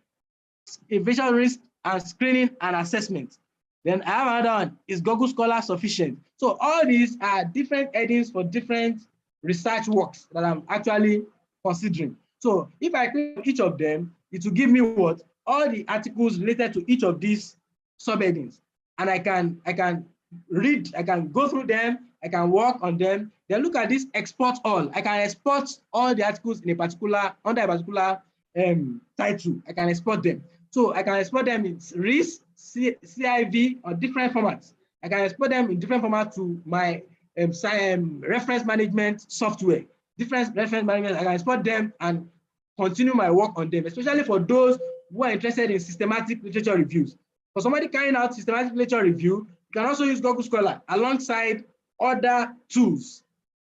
and assessment. Then I have another one, is Google Scholar sufficient? So all these are different headings for different research works that I'm actually considering. So if I click on each of them, it will give me what? All the articles related to each of these subheadings. And I can read, I can go through them, I can work on them. Then look at this export all. I can export all the articles in a particular, under a particular title. I can export them. So I can export them in RIS, CIV, or different formats. I can export them in different formats to my reference management software. Different reference management, I can export them and continue my work on them, especially for those who are interested in systematic literature reviews. For somebody carrying out systematic literature review, you can also use Google Scholar alongside other tools,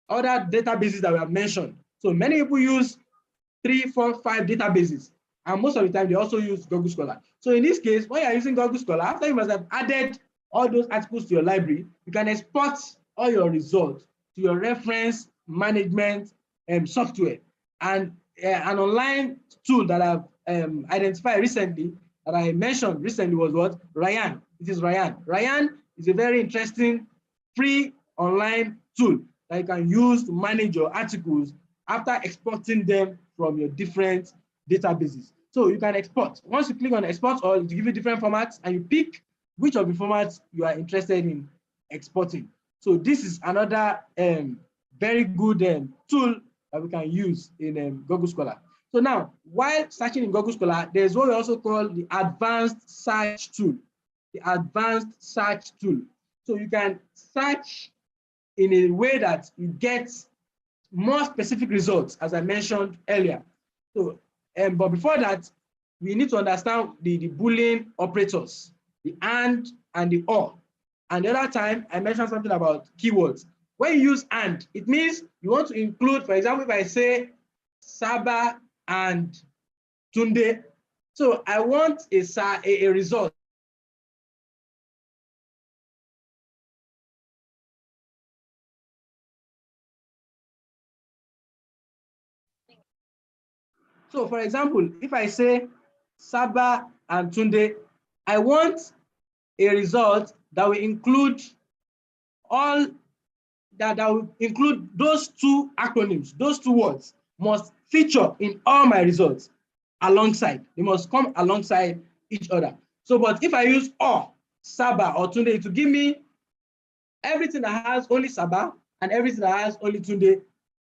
other databases that we have mentioned. So many people use 3, 4, 5 databases, and most of the time they also use Google Scholar. So in this case, when you're using Google Scholar, after you must have added all those articles to your library, you can export all your results to your reference management software. And an online tool that I've identified recently, that I mentioned recently, was what? Ryan. It is Ryan. Ryan is a very interesting free online tool that you can use to manage your articles after exporting them from your different databases. So you can export. Once you click on export, or to give you different formats, and you pick which of the formats you are interested in exporting. So this is another very good tool that we can use in Google Scholar. So now, while searching in Google Scholar, there's what we also call the advanced search tool. The advanced search tool. So you can search in a way that you get more specific results, as I mentioned earlier. So, but before that, we need to understand the Boolean operators, the and the or. And the other time, I mentioned something about keywords. When you use and, it means you want to include, for example, if I say Saba and Tunde, so I want a result. So for example, if I say Saba and Tunde, I want a result that will include all that will include those two acronyms, those two words must feature in all my results alongside. They must come alongside each other. So, but if I use or, Saba or Tunde, it will give me everything that has only Saba and everything that has only Tunde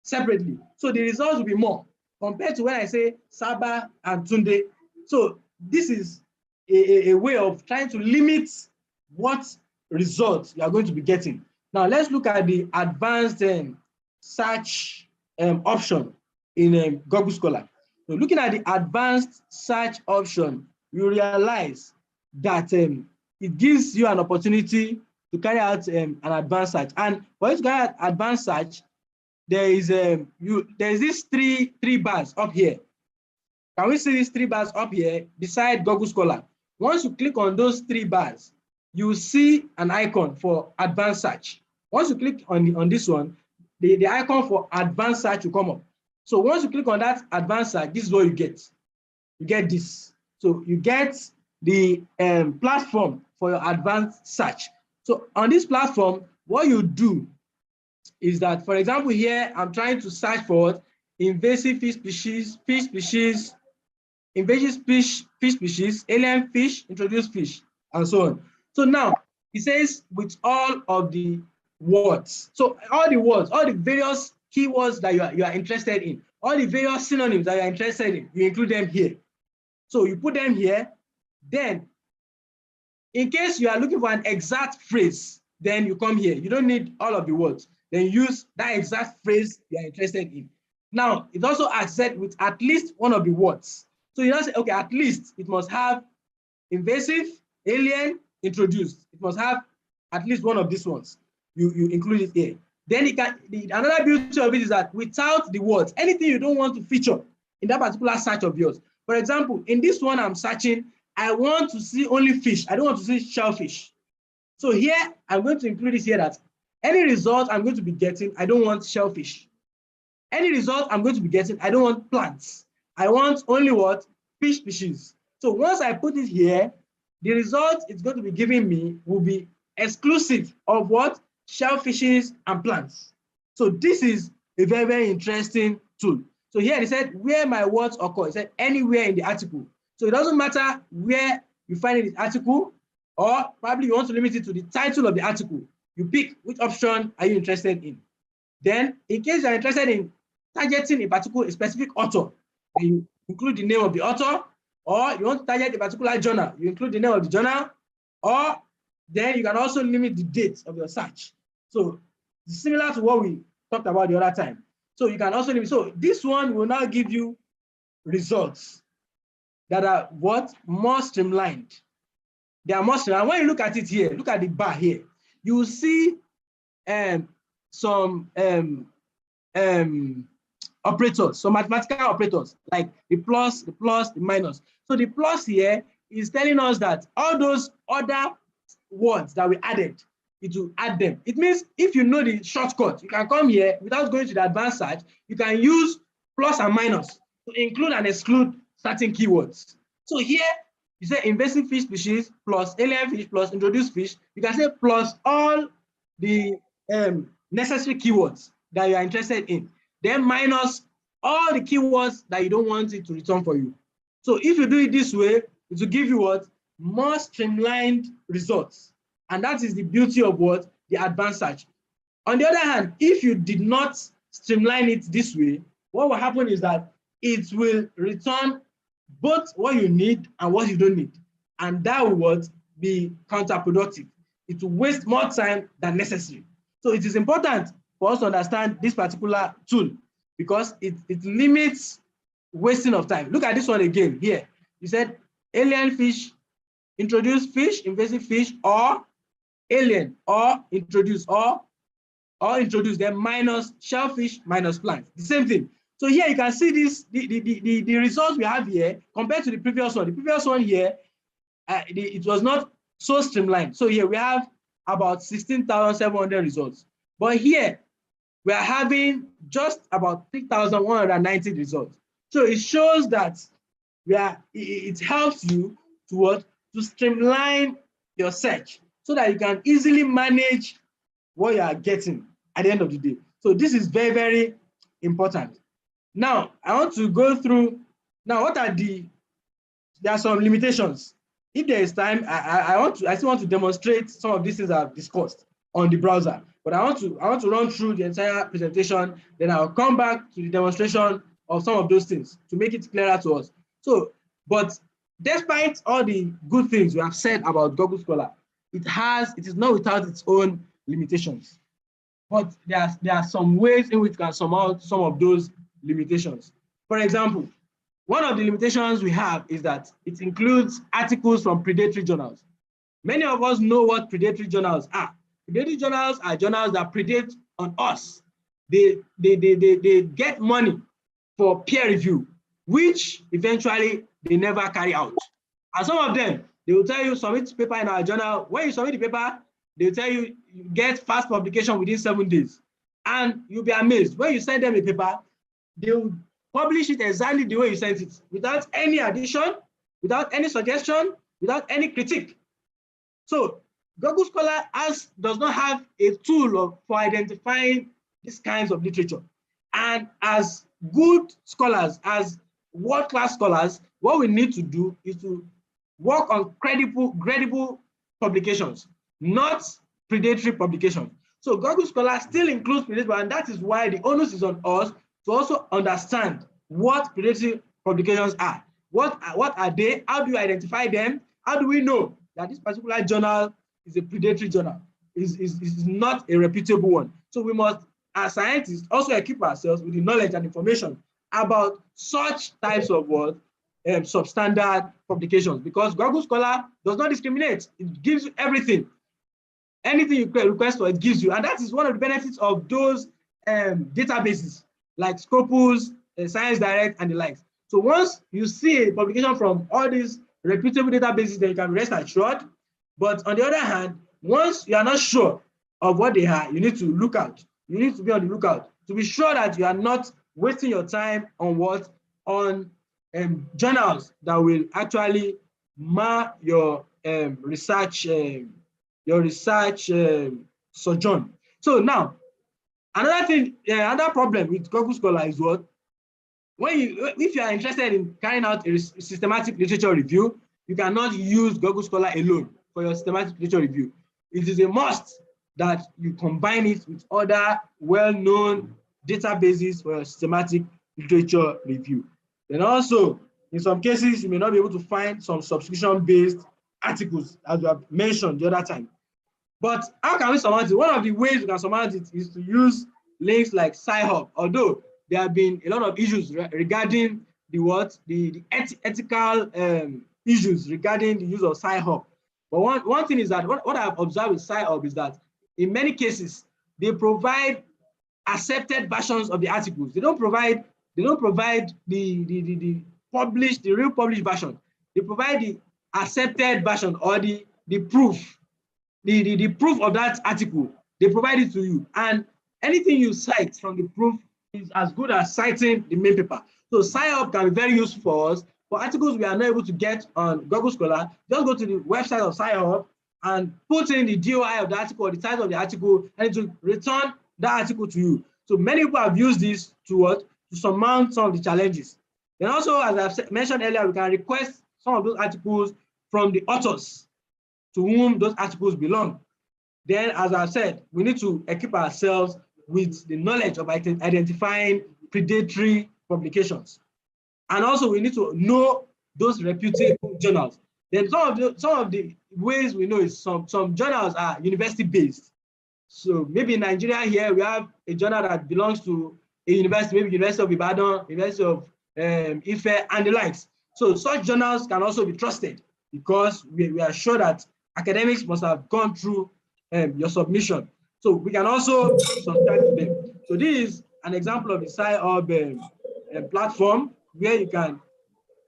separately. So the results will be more compared to when I say Saba and Tunde. So this is a way of trying to limit what results you are going to be getting. Now let's look at the advanced search option in Google Scholar. So looking at the advanced search option, you realize that it gives you an opportunity to carry out an advanced search. And for you to carry out advanced search, there is these three bars up here. Can we see these 3 bars up here beside Google Scholar? Once you click on those 3 bars, you see an icon for advanced search. Once you click on this one, the icon for advanced search will come up. So once you click on that advanced search, this is what you get. You get this. So you get the platform for your advanced search. So on this platform, what you do is that, for example, here I'm trying to search for invasive fish species, invasive fish species, alien fish, introduced fish, and so on. So now it says with all of the words. So all the words, all the various keywords that you are interested in, all the various synonyms that you are interested in, you include them here. So you put them here. Then, in case you are looking for an exact phrase, then you come here. You don't need all of the words. Then use that exact phrase you are interested in. Now, it also accepts with at least one of the words. So you don't say, okay, at least it must have invasive, alien, introduced. It must have at least one of these ones. You include it here. Then it can, another beauty of it is that without the words, anything you don't want to feature in that particular search of yours. For example, in this one I'm searching, I want to see only fish. I don't want to see shellfish. So here, I'm going to include this here that any result I'm going to be getting, I don't want shellfish. Any result I'm going to be getting, I don't want plants. I want only what? Fish species. So once I put it here, the result it's going to be giving me will be exclusive of what? Shellfishes and plants. So this is a very, very interesting tool. So here they said where my words occur. It said anywhere in the article. So it doesn't matter where you find it in the article, or probably you want to limit it to the title of the article. You pick which option are you interested in. Then in case you're interested in targeting a specific author, you include the name of the author, or you want to target a particular journal, you include the name of the journal, or then you can also limit the date of your search. So it's similar to what we talked about the other time. So you can also limit. So this one will now give you results that are what? More streamlined. They are more streamlined. When you look at it here, look at the bar here, you will see some operators, some mathematical operators like the plus, the minus. So the plus here is telling us that all those other words that we added, it will add them. It means if you know the shortcut, you can come here without going to the advanced search. You can use plus and minus to include and exclude certain keywords. So here you say invasive fish species plus alien fish plus introduced fish. You can say plus all the necessary keywords that you are interested in, then minus all the keywords that you don't want it to return for you. So if you do it this way, it will give you what? More streamlined results. And that is the beauty of what? The advanced search. On the other hand, if you did not streamline it this way, what will happen is that it will return both what you need and what you don't need. And that will be counterproductive. It will waste more time than necessary. So it is important for us to understand this particular tool because it limits wasting of time. Look at this one again here. You said alien fish, introduced fish, invasive fish, or alien, or introduce, or introduce, then minus shellfish, minus plants. The same thing. So here you can see this, the results we have here compared to the previous one. The previous one here, it was not so streamlined. So here we have about 16,700 results. But here we are having just about 3,190 results. So it shows that it helps you to streamline your search so that you can easily manage what you are getting at the end of the day. So this is very, very important. Now, I want to go through, now there are some limitations. If there is time, I still want to demonstrate some of these things I've discussed on the browser, but I want to run through the entire presentation, then I'll come back to the demonstration of some of those things to make it clearer to us. So, but despite all the good things we have said about Google Scholar, it is not without its own limitations. But there are some ways in which we can sum out some of those limitations. For example, one of the limitations we have is that it includes articles from predatory journals. Many of us know what predatory journals are. Predatory journals are journals that predate on us. They get money for peer review, which eventually they never carry out. And some of them, they will tell you submit paper in our journal. When you submit the paper, they'll tell you get fast publication within 7 days. And you'll be amazed. When you send them a paper, they'll publish it exactly the way you sent it, without any addition, without any suggestion, without any critique. So Google Scholar does not have a tool for identifying these kinds of literature. And as good scholars, as world-class scholars, what we need to do is to work on credible publications, not predatory publications. So Google Scholar still includes predatory, and that is why the onus is on us to also understand what predatory publications are. What are they? How do you identify them? How do we know that this particular journal is a predatory journal, is not a reputable one? So we must, as scientists, also equip ourselves with the knowledge and information about such types of substandard publications, because Google Scholar does not discriminate. It gives you everything. Anything you request for, it gives you. And that is one of the benefits of those databases like Scopus, Science Direct, and the likes. So once you see a publication from all these reputable databases, then you can rest assured. But on the other hand, once you are not sure of what they are, you need to look out. You need to be on the lookout to be sure that you are not wasting your time on what? On journals that will actually mar your research sojourn. So now, another thing, another problem with Google Scholar is what? If you are interested in carrying out a systematic literature review, you cannot use Google Scholar alone for your systematic literature review. It is a must that you combine it with other well-known databases for your systematic literature review. Then also, in some cases, you may not be able to find some subscription-based articles, as we have mentioned the other time. But how can we surmount it? One of the ways we can surmount it is to use links like Sci-Hub, although there have been a lot of issues regarding the ethical issues regarding the use of Sci-Hub. But one thing is that what I've observed with Sci-Hub is that in many cases, they provide accepted versions of the articles. They don't provide the published, the real published version. They provide the accepted version or the proof. The proof of that article, they provide it to you. And anything you cite from the proof is as good as citing the main paper. So Sci-Hub can be very useful for us. For articles we are not able to get on Google Scholar, just go to the website of Sci-Hub and put in the DOI of the article or the title of the article, and it will return that article to you. So many people have used this to surmount some of the challenges. Then also, as I've mentioned earlier, we can request some of those articles from the authors to whom those articles belong. Then, as I said, we need to equip ourselves with the knowledge of identifying predatory publications. And also we need to know those reputable journals. Then some of the ways we know is some journals are university-based. So maybe in Nigeria here, we have a journal that belongs to a university, maybe University of Ibadan, University of Ife, and the likes. So such journals can also be trusted because we are sure that academics must have gone through your submission. So we can also subscribe to them. So this is an example of the Sci-Hub platform where you can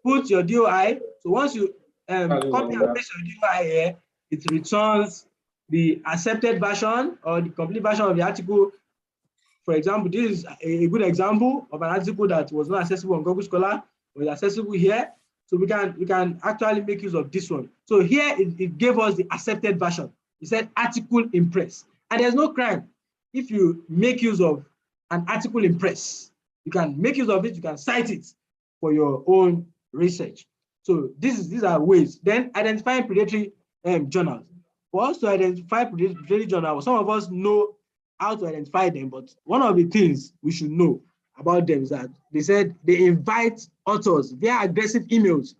put your DOI. So once you copy and paste your DOI here, it returns the accepted version or the complete version of the article. For example, this is a good example of an article that was not accessible on Google Scholar, but is accessible here. So we can actually make use of this one. So here it gave us the accepted version. It said article in press. And there's no crime if you make use of an article in press. You can make use of it, you can cite it for your own research. So these are ways. Then identifying predatory journals. For us to identify predatory journals, some of us know how to identify them, but one of the things we should know about them is that they said they invite authors via aggressive emails.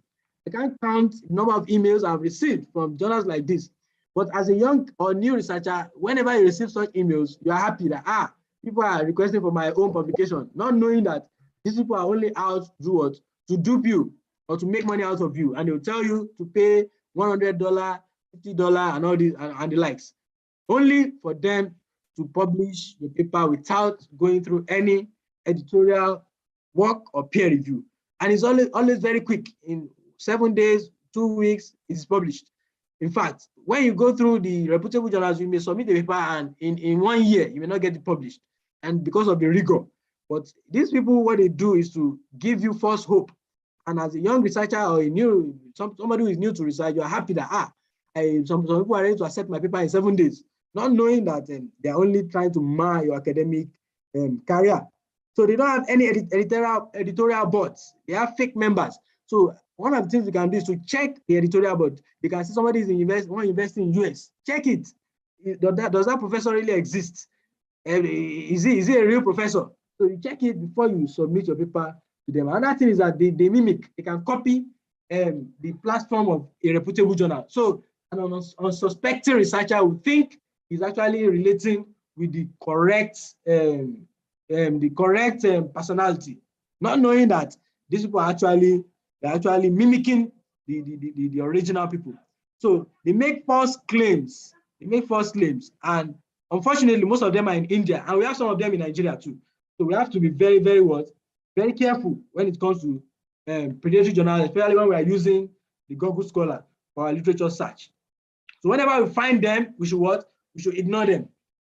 I can't count the number of emails I've received from journals like this. But as a young or new researcher, whenever you receive such emails, you are happy that people are requesting for my own publication, not knowing that these people are only out to do what? To dupe you or to make money out of you. And they'll tell you to pay $100, $50, and all these and the likes, only for them to publish your paper without going through any editorial work or peer review. And it's always very quick. In 7 days, 2 weeks, it's published. In fact, when you go through the reputable journals, you may submit a paper and in 1 year, you may not get it published, and because of the rigor. But these people, what they do is to give you false hope. And as a young researcher or somebody who is new to research, you are happy that some people are ready to accept my paper in 7 days, not knowing that they're only trying to mar your academic career. So they don't have any editorial boards. They have fake members. So one of the things we can do is to check the editorial board. You can see somebody is investing in US. Check it. Does that professor really exist? Is he a real professor? So you check it before you submit your paper to them. Another thing is that they mimic. They can copy the platform of a reputable journal. So an unsuspecting researcher would think he's actually relating with the correct personality, not knowing that these people are actually mimicking the original people. So they make false claims. And unfortunately, most of them are in India, and we have some of them in Nigeria too. So we have to be very, very very careful when it comes to predatory journals, especially when we are using the Google Scholar for our literature search. So whenever we find them, we should what? We should ignore them.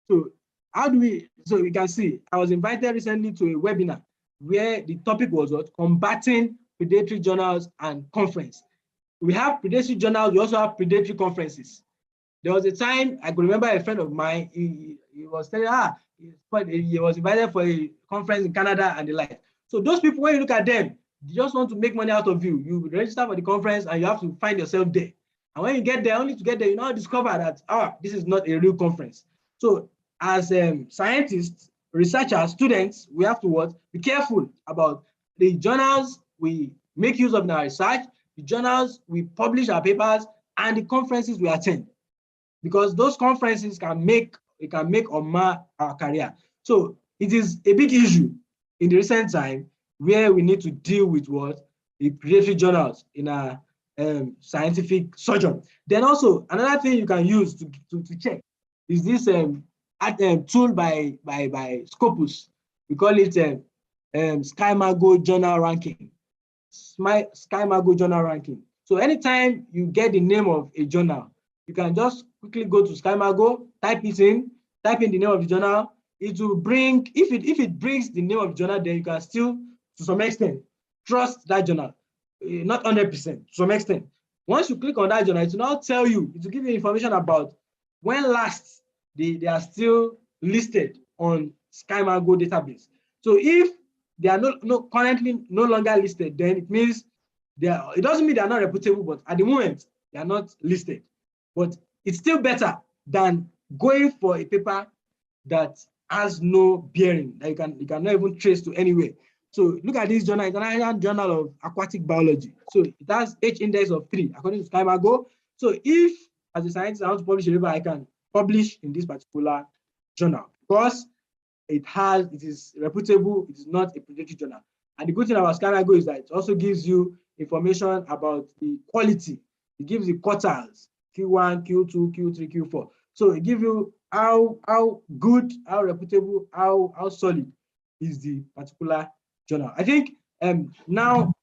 So how do we, so you can see, I was invited recently to a webinar where the topic was what? Combating predatory journals and conference. We have predatory journals, we also have predatory conferences. There was a time, I could remember a friend of mine, he was telling, he was invited for a conference in Canada and the like. So those people, when you look at them, they just want to make money out of you. You register for the conference and you have to find yourself there. And when you get there, only to get there, you now discover that, this is not a real conference. So as scientists, researchers, students, we have to what? Be careful about the journals we make use of in our research, the journals we publish our papers, and the conferences we attend. Because those conferences can make or mar our career. So it is a big issue in the recent time where we need to deal with what? The predatory journals in our scientific sojourn. Then also another thing you can use to check is this tool by Scopus. We call it SkyMago Journal Ranking. SkyMago Journal Ranking. So anytime you get the name of a journal, you can just quickly go to SkyMago, type in the name of the journal. It will bring, if it brings the name of the journal, then you can still, to some extent, trust that journal. Not 100%, to some extent. Once you click on that journal, it will now tell you, it will give you information about when last they are still listed on SkyMago database. So if they are currently no longer listed, then it means it doesn't mean they are not reputable, but at the moment they are not listed. But it's still better than going for a paper that has no bearing, that you cannot even trace to anywhere. So look at this journal, International Journal of Aquatic Biology. So it has H index of 3, according to SkyMago. So if, as a scientist, I want to publish a paper, I can publish in this particular journal because it is reputable, it is not a predatory journal. And the good thing about SkyMago is that it also gives you information about the quality. It gives the quartiles, Q1, Q2, Q3, Q4. So it gives you how good, how reputable, how solid is the particular journal. I think now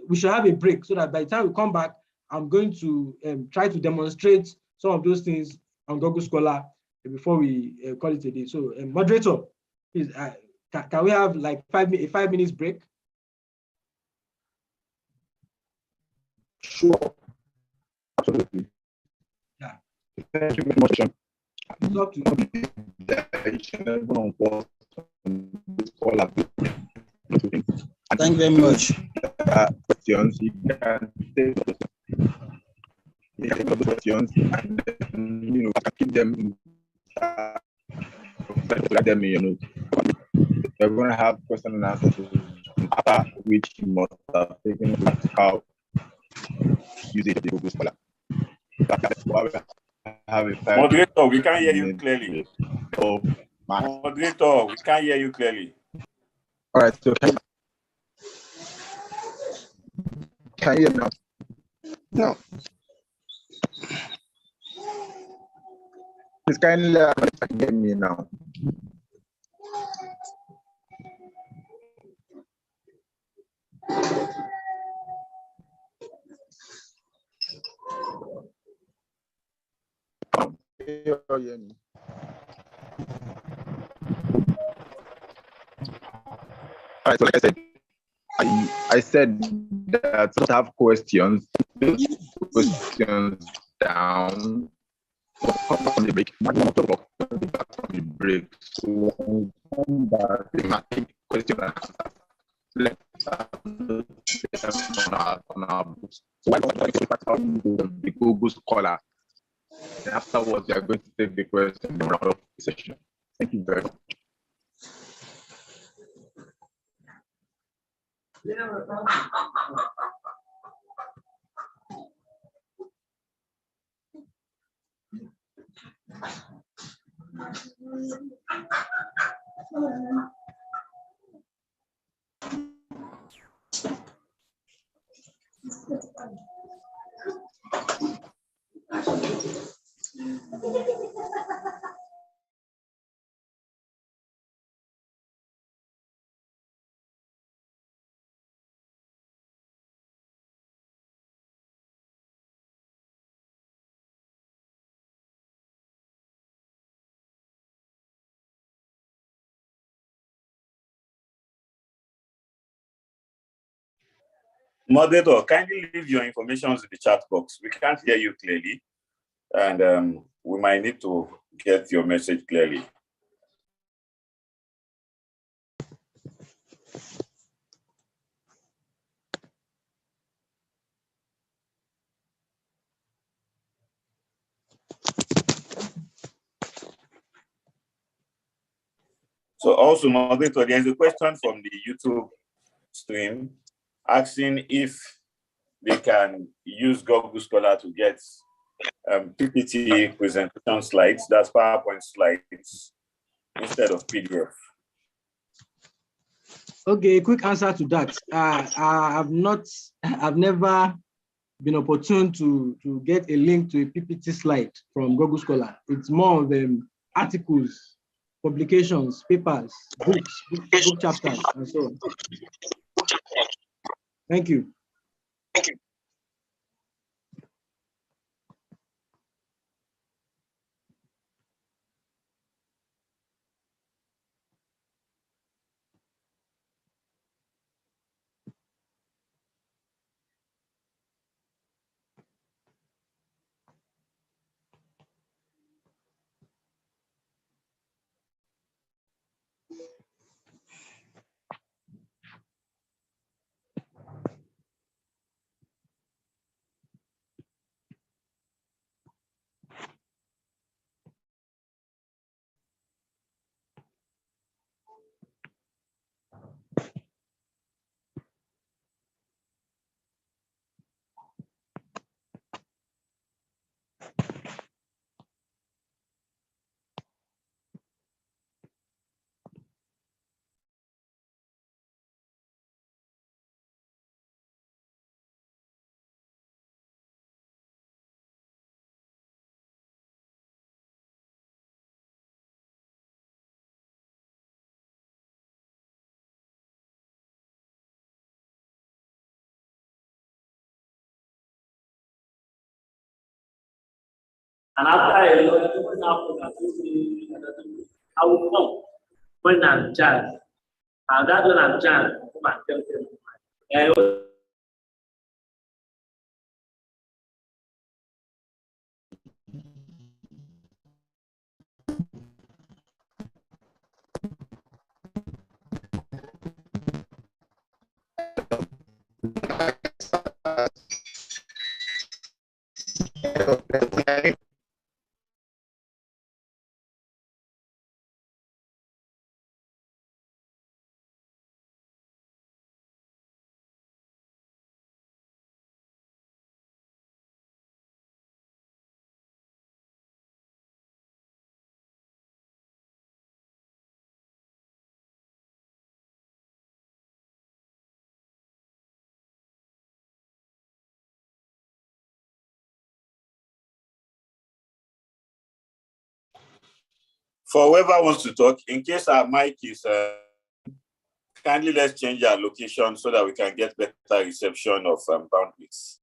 we should have a break so that by the time we come back, I'm going to try to demonstrate some of those things on Google Scholar before we call it a day. So moderator, please, can we have like a 5 minutes break? Sure. Absolutely. Yeah. Thank you very much. It's up to you. Thank you very much. Questions, you can take questions and then, I can keep them We're going to have question and answers after which you must have taken a look how use it the Google Scholar. Moderator, we can't hear you clearly. Moderator, we can't hear you clearly. All right, so can you hear me now? No. Please kindly hear me now. All right, so like I said, I said that I have questions down from the break. Back from the break. So when we come back, we might take question and answers. On our books. So why don't we start the Google Scholar? And afterwards, we are going to take the question and round up the session. Thank you very much. Moderator, kindly leave your information in the chat box. We can't hear you clearly, and we might need to get your message clearly. So also, moderator, there's a question from the YouTube stream asking if they can use Google Scholar to get PPT presentation slides, that's PowerPoint slides, instead of PDF. Okay, quick answer to that. I've never been opportune to get a link to a PPT slide from Google Scholar. It's more of articles, publications, papers, books, book chapters, and so on. Thank you. Thank you. And after a long I will come when I'm child. And that's when I'm child. Come and tell them. For whoever wants to talk, in case our mic is, kindly let's change our location so that we can get better reception of bandwidth.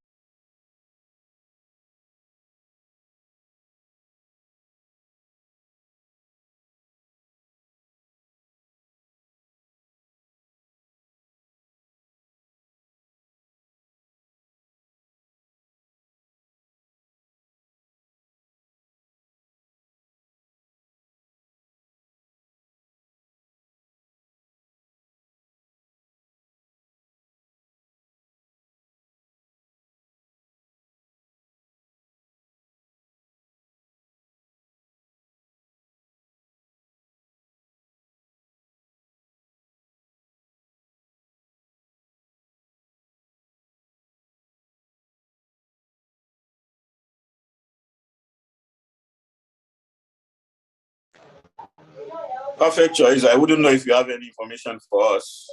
Perfect choice. I wouldn't know if you have any information for us.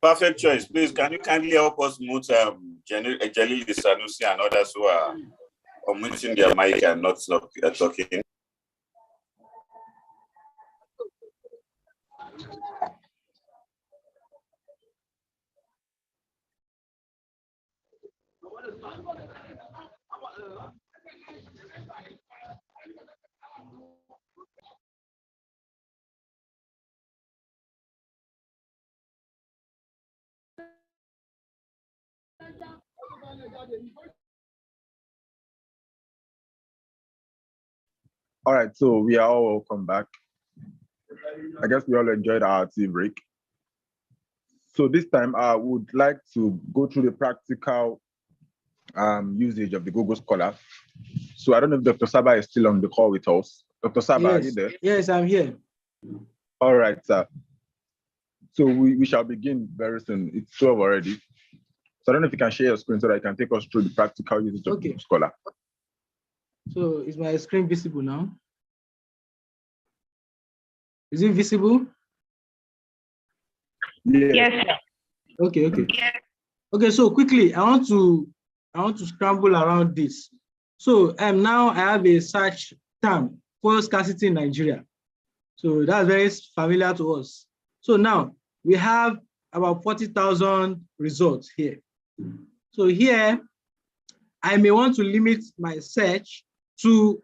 Perfect choice. Please, can you kindly help us mute Jalil Sanusi and others who are muting their mic and not talking? All right, so we are all welcome back. I guess we all enjoyed our tea break. So this time I would like to go through the practical usage of the Google Scholar. So I don't know if Dr. Saba is still on the call with us. Dr. Saba, yes. Are you there? Yes, I'm here. All right, sir. So we shall begin very soon. It's 12 already. So I don't know if you can share your screen so that I can take us through the practical usage of Google Scholar. So is my screen visible now? Is it visible? Yes. Okay. Okay, so quickly, I want to scramble around this. So now I have a search term for scarcity in Nigeria. So that's very familiar to us. So now we have about 40,000 results here. So here, I may want to limit my search to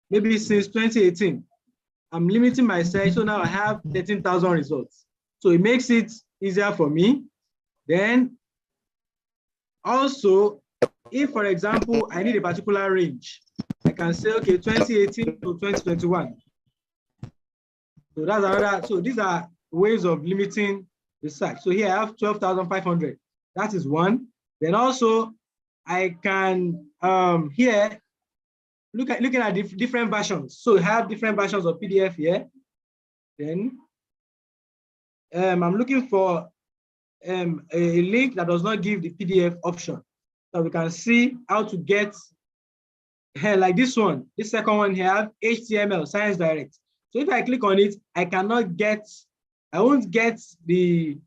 maybe since 2018. I'm limiting my search, so now I have 13,000 results. So it makes it easier for me. Then also, if for example, I need a particular range, I can say, okay, 2018 to 2021. So that's another, so these are ways of limiting the search. So here I have 12,500. That is one. Then also I can here looking at different versions. So I have different versions of PDF here. Then I'm looking for a link that does not give the PDF option. So we can see how to get here, like this one, this second one here, I have HTML, Science Direct. So if I click on it, I won't get the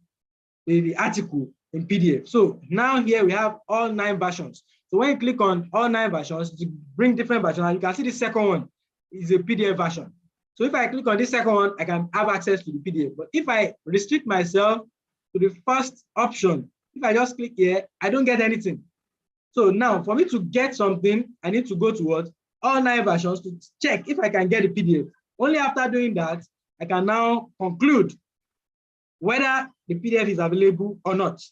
article in PDF. So now here we have all 9 versions. So when you click on all 9 versions, to bring different versions, and you can see the second one is a PDF version. So if I click on this second one, I can have access to the PDF. But if I restrict myself to the first option, if I just click here, I don't get anything. So now for me to get something, I need to go to what? All 9 versions to check if I can get the PDF. Only after doing that, I can now conclude whether the PDF is available or not.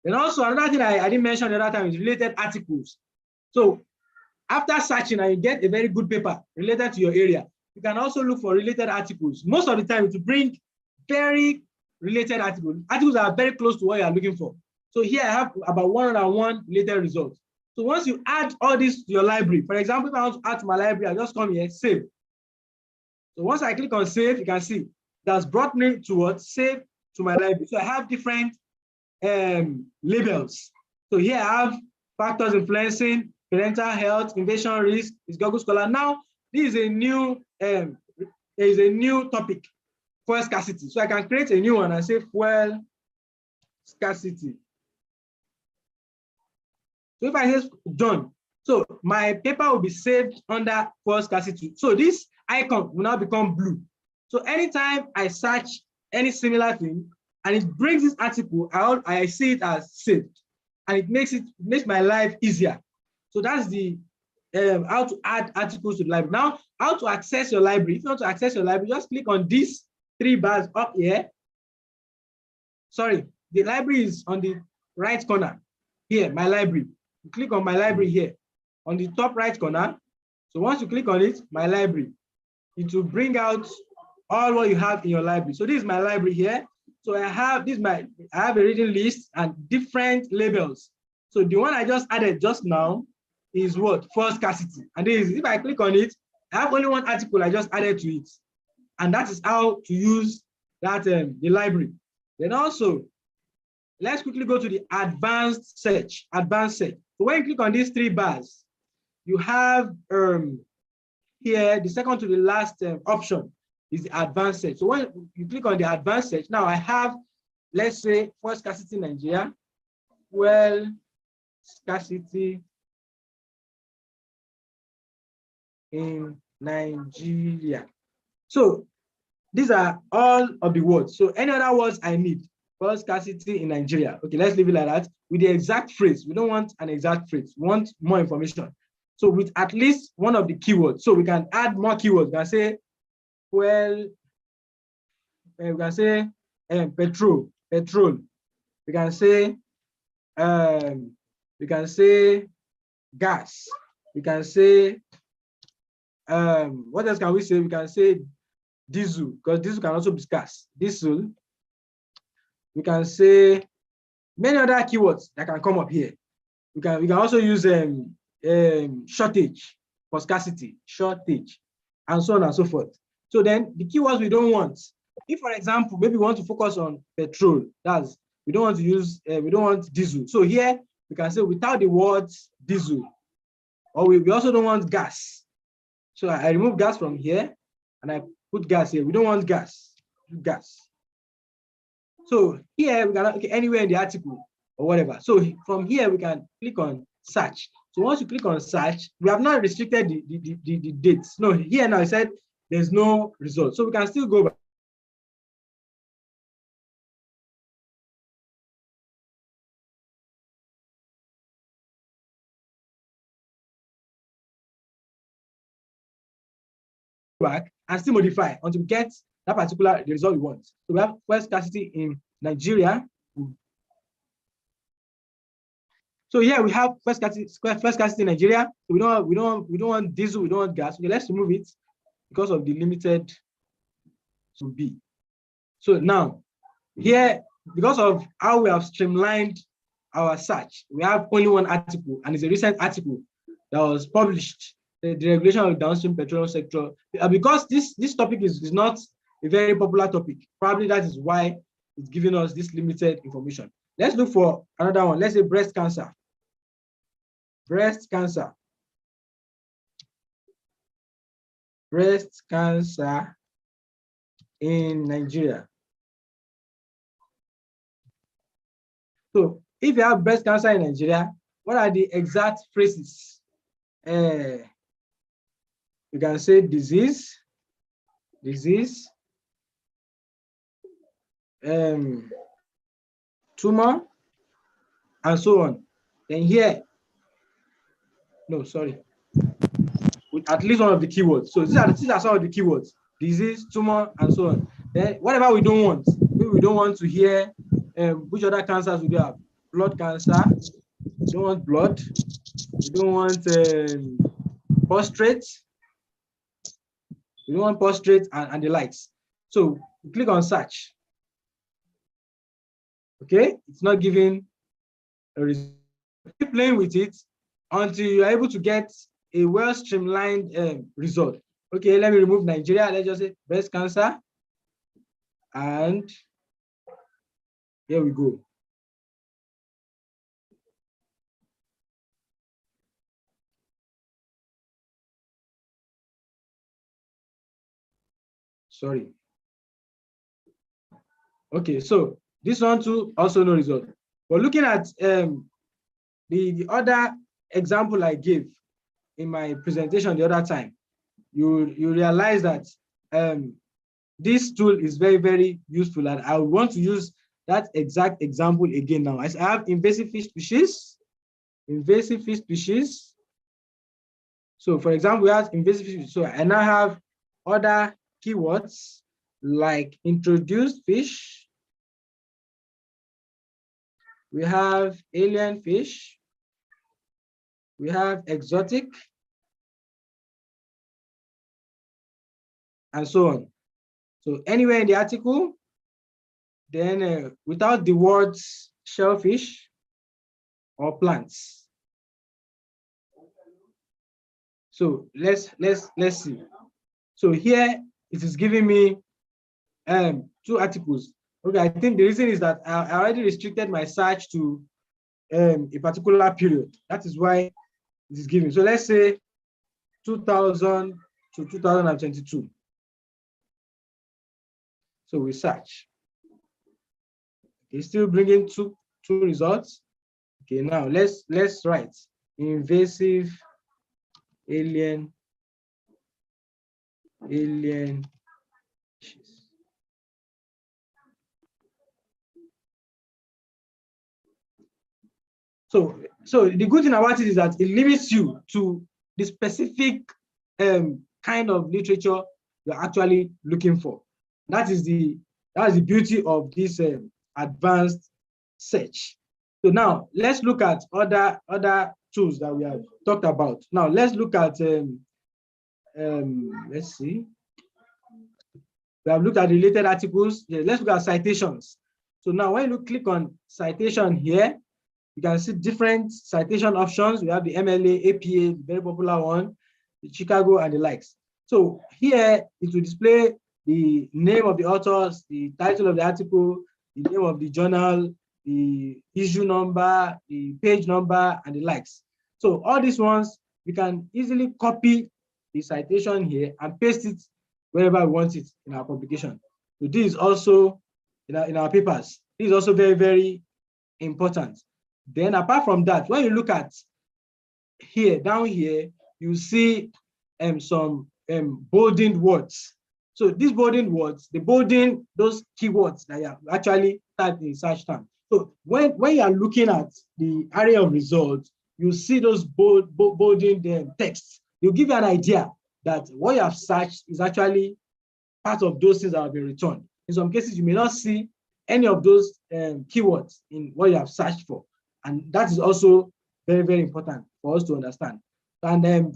Then also another thing I didn't mention the other time is related articles. So after searching and you get a very good paper related to your area, you can also look for related articles. Most of the time to bring very related articles. Articles that are very close to what you are looking for. So here I have about 101 related results. So once you add all this to your library, for example, if I want to add to my library, I just come here, save. So once I click on save, you can see that's brought me to what? Save to my library. So I have different labels. So here I have factors influencing parental health, invasion risk, is Google Scholar. Now, this is a new topic, fuel scarcity. So I can create a new one and say fuel scarcity. So if I say done, so my paper will be saved under fuel scarcity. So this icon will now become blue. So anytime I search any similar thing and it brings this article out, I see it as saved, and it makes my life easier. So that's the how to add articles to the library. Now, how to access your library. If you want to access your library, just click on these 3 bars up here. Sorry, the library is on the right corner here, my library. You click on my library here on the top right corner. So once you click on it, my library, it will bring out all what you have in your library. So this is my library here. So I have I have a reading list and different labels. So the one I just added just now is what? Fuel scarcity. And this is, if I click on it, I have only one article I just added to it. And that is how to use that the library. Then also, let's quickly go to the advanced search. Advanced search. So when you click on these 3 bars, you have here the second to the last option is the advanced search. So when you click on the advanced search, now I have, let's say, fuel scarcity Nigeria, fuel scarcity in Nigeria. So these are all of the words. So any other words I need, fuel scarcity in Nigeria. Okay, let's leave it like that with the exact phrase. We don't want an exact phrase. We want more information. So with at least one of the keywords. So we can add more keywords. We can say, well, we can say petrol. We can say gas. We can say what else can we say? We can say diesel, because diesel can also be scarce. Diesel. We can say many other keywords that can come up here. We can also use shortage for scarcity, shortage, and so on and so forth. So then the keywords we don't want. If, for example, maybe we want to focus on petrol, that's we don't want to use we don't want diesel. So here we can say without the words diesel, or we also don't want gas. So I remove gas from here and I put gas here. We don't want gas. So here we can, okay, anywhere in the article or whatever. So from here we can click on search. So once you click on search, we have not restricted the dates. No, here now I said there's no result. So we can still go back. Back and still modify until we get that particular the result we want. So we have fuel scarcity in Nigeria. So here we have fuel scarcity in Nigeria. So we don't want diesel, we don't want gas. Okay, let's remove it because of the limited to be. So now here, because of how we have streamlined our search, we have only one article, and it's a recent article that was published. The regulation of the downstream petroleum sector, because this topic is not a very popular topic. Probably that is why it's giving us this limited information. Let's look for another one. Let's say breast cancer. Breast cancer. Breast cancer in Nigeria. So if you have breast cancer in Nigeria, what are the exact phrases? You can say disease, tumor, and so on. Then here, no, sorry, with at least one of the keywords. So these are some of the keywords: disease, tumor, and so on. Then whatever we don't want, maybe we don't want to hear which other cancers we do have. Blood cancer, we don't want blood. We don't want prostate. We don't want prostate and the likes. So you click on search. Okay, it's not giving a result. Keep playing with it until you are able to get a well streamlined result. Okay, let me remove Nigeria. Let's just say breast cancer. And here we go. Sorry. Okay, so this one too, also no result. But looking at the other example I gave in my presentation the other time, you realize that this tool is very, very useful, and I want to use that exact example again now. As I have invasive fish species, So for example, we have invasive fish. So I now have other keywords like introduced fish. We have alien fish. We have exotic, and so on. So anywhere in the article, then without the words shellfish or plants. So let's see. So here it is giving me 2 articles. Okay, I think the reason is that I already restricted my search to a particular period. That is why it is giving. So let's say 2000 to 2022. So we search. Okay, still bringing two results. Okay, now let's write invasive alien species. So the good thing about it is that it limits you to the specific kind of literature you're actually looking for. That is the beauty of this advanced search. So now let's look at other tools that we have talked about. Now let's look at let's see. We have looked at related articles. Yeah, let's look at citations. So now when you click on citation here, you can see different citation options. We have the MLA, APA, the very popular one, the Chicago, and the likes. So here it will display the name of the authors, the title of the article, the name of the journal, the issue number, the page number, and the likes. So all these ones, we can easily copy the citation here and paste it wherever we want it in our publication. So this is also in our papers. This is also very, very important. Then apart from that, when you look at here, down here, you see some bolded words. So these bolded words, the bolding those keywords that you actually typed in search term. So when you are looking at the area of results, you see those bolding texts. You'll give you an idea that what you have searched is actually part of those things that have been returned. In some cases, you may not see any of those keywords in what you have searched for. And that is also very, very important for us to understand. And then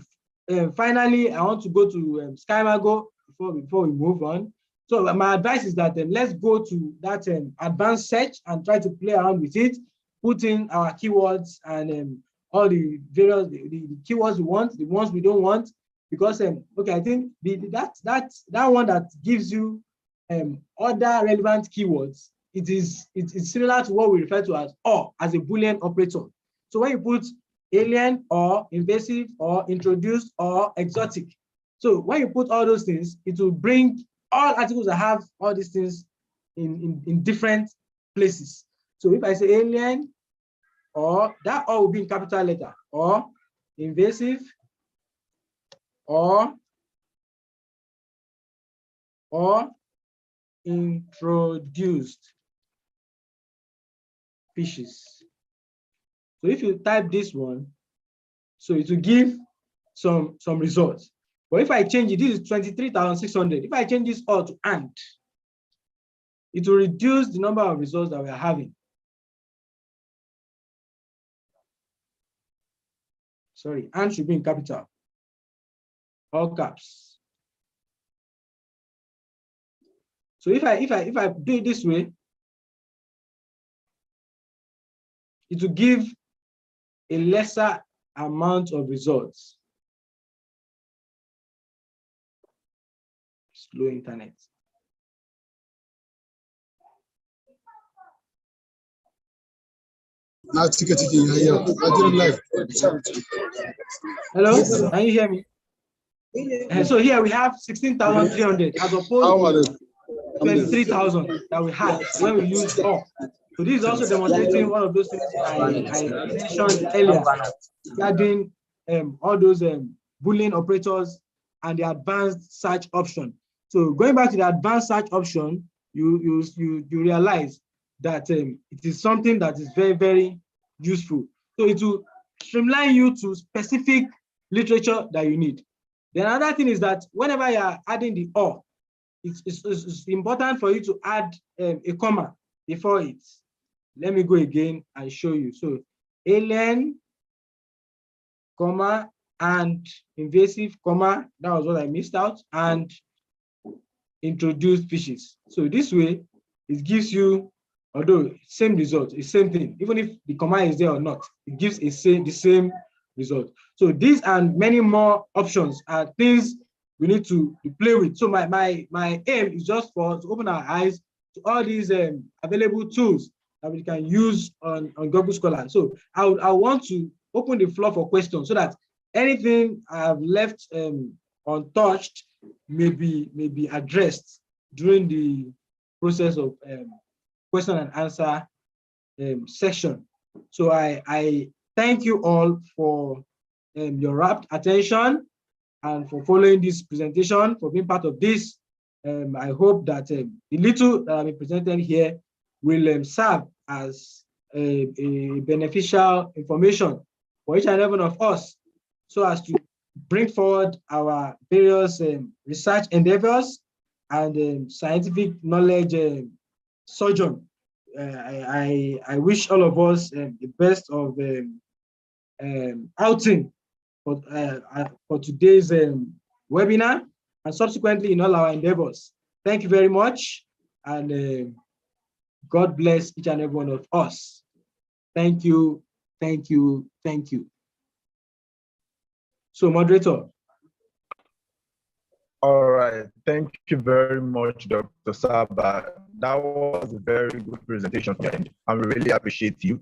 finally, I want to go to SkyMago before we move on. So my advice is that let's go to that advanced search and try to play around with it, put in our keywords and all the various the keywords we want, the ones we don't want, because okay, I think that one that gives you other relevant keywords, it's similar to what we refer to as or as a Boolean operator. So when you put alien or invasive or introduced or exotic, so when you put all those things, it will bring all articles that have all these things in different places. So if I say alien, or that or will be in capital letter, or invasive, or introduced species. So if you type this one, so it will give some results. But if I change it, this is 23,600. If I change this all to and, it will reduce the number of results that we are having. Sorry, and should be in capital, all caps. So if I do it this way, it will give a lesser amount of results. Slow internet. Hello, Hello, can you hear me? And so here we have 16,300 as opposed to 23,000 that we had when we used all. So this is also demonstrating one of those things I mentioned earlier regarding all those Boolean operators and the advanced search option. So going back to the advanced search option, you realize that it is something that is very, very useful. So it will streamline you to specific literature that you need. The another thing is that whenever you are adding the or, it's important for you to add a comma before it. Let me go again and show you. So alien, comma, and invasive, comma, that was what I missed out, and introduced species. So this way, it gives you, although same result, it's same thing, even if the comma is there or not, it gives the same result. So these and many more options are things we need to play with. So my aim is just for us to open our eyes to all these available tools that we can use on Google Scholar. So I want to open the floor for questions so that anything I've left untouched may be addressed during the process of question and answer section. So I thank you all for your rapt attention and for following this presentation, for being part of this. I hope that the little that I've been presented here will serve as a beneficial information for each and every one of us, so as to bring forward our various research endeavors and scientific knowledge sojourn. I wish all of us the best of outing for today's webinar and subsequently in all our endeavors. Thank you very much, and God bless each and every one of us. Thank you, thank you, thank you. So, moderator. All right, thank you very much, Dr. Saba. That was a very good presentation, and I really appreciate you.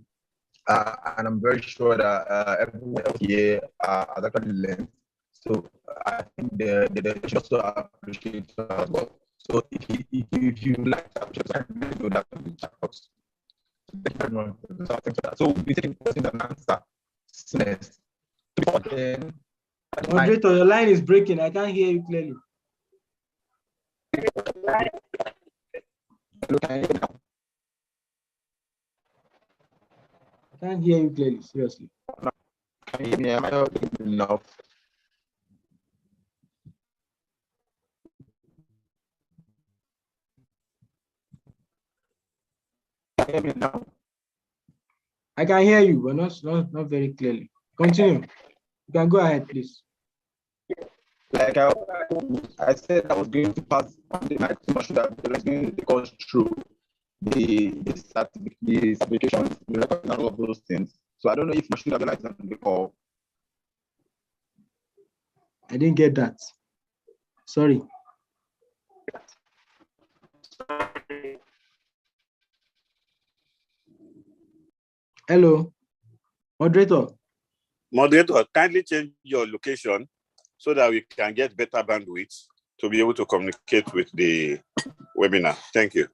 And I'm very sure that everyone else here has actually learned. So I think they should also appreciate as well. So if you like to appreciate, I can do that in the chat box. Thank you very much. So we'll be taking questions and answers next. Moderator, your line is breaking. I can't hear you clearly. I can't hear you clearly, seriously. Can you hear me? Am I audible enough? Can you hear me now? I can hear you, but not very clearly. Continue. You can go ahead, please. Like I said, I was going to pass on the mic to Mashuda, I was going to go through the certifications, the record, and all of those things. So I don't know if Mashuda realized on the call. I didn't get that. Sorry. Hello, moderator. Moderator, kindly change your location so that we can get better bandwidth to be able to communicate with the webinar. Thank you.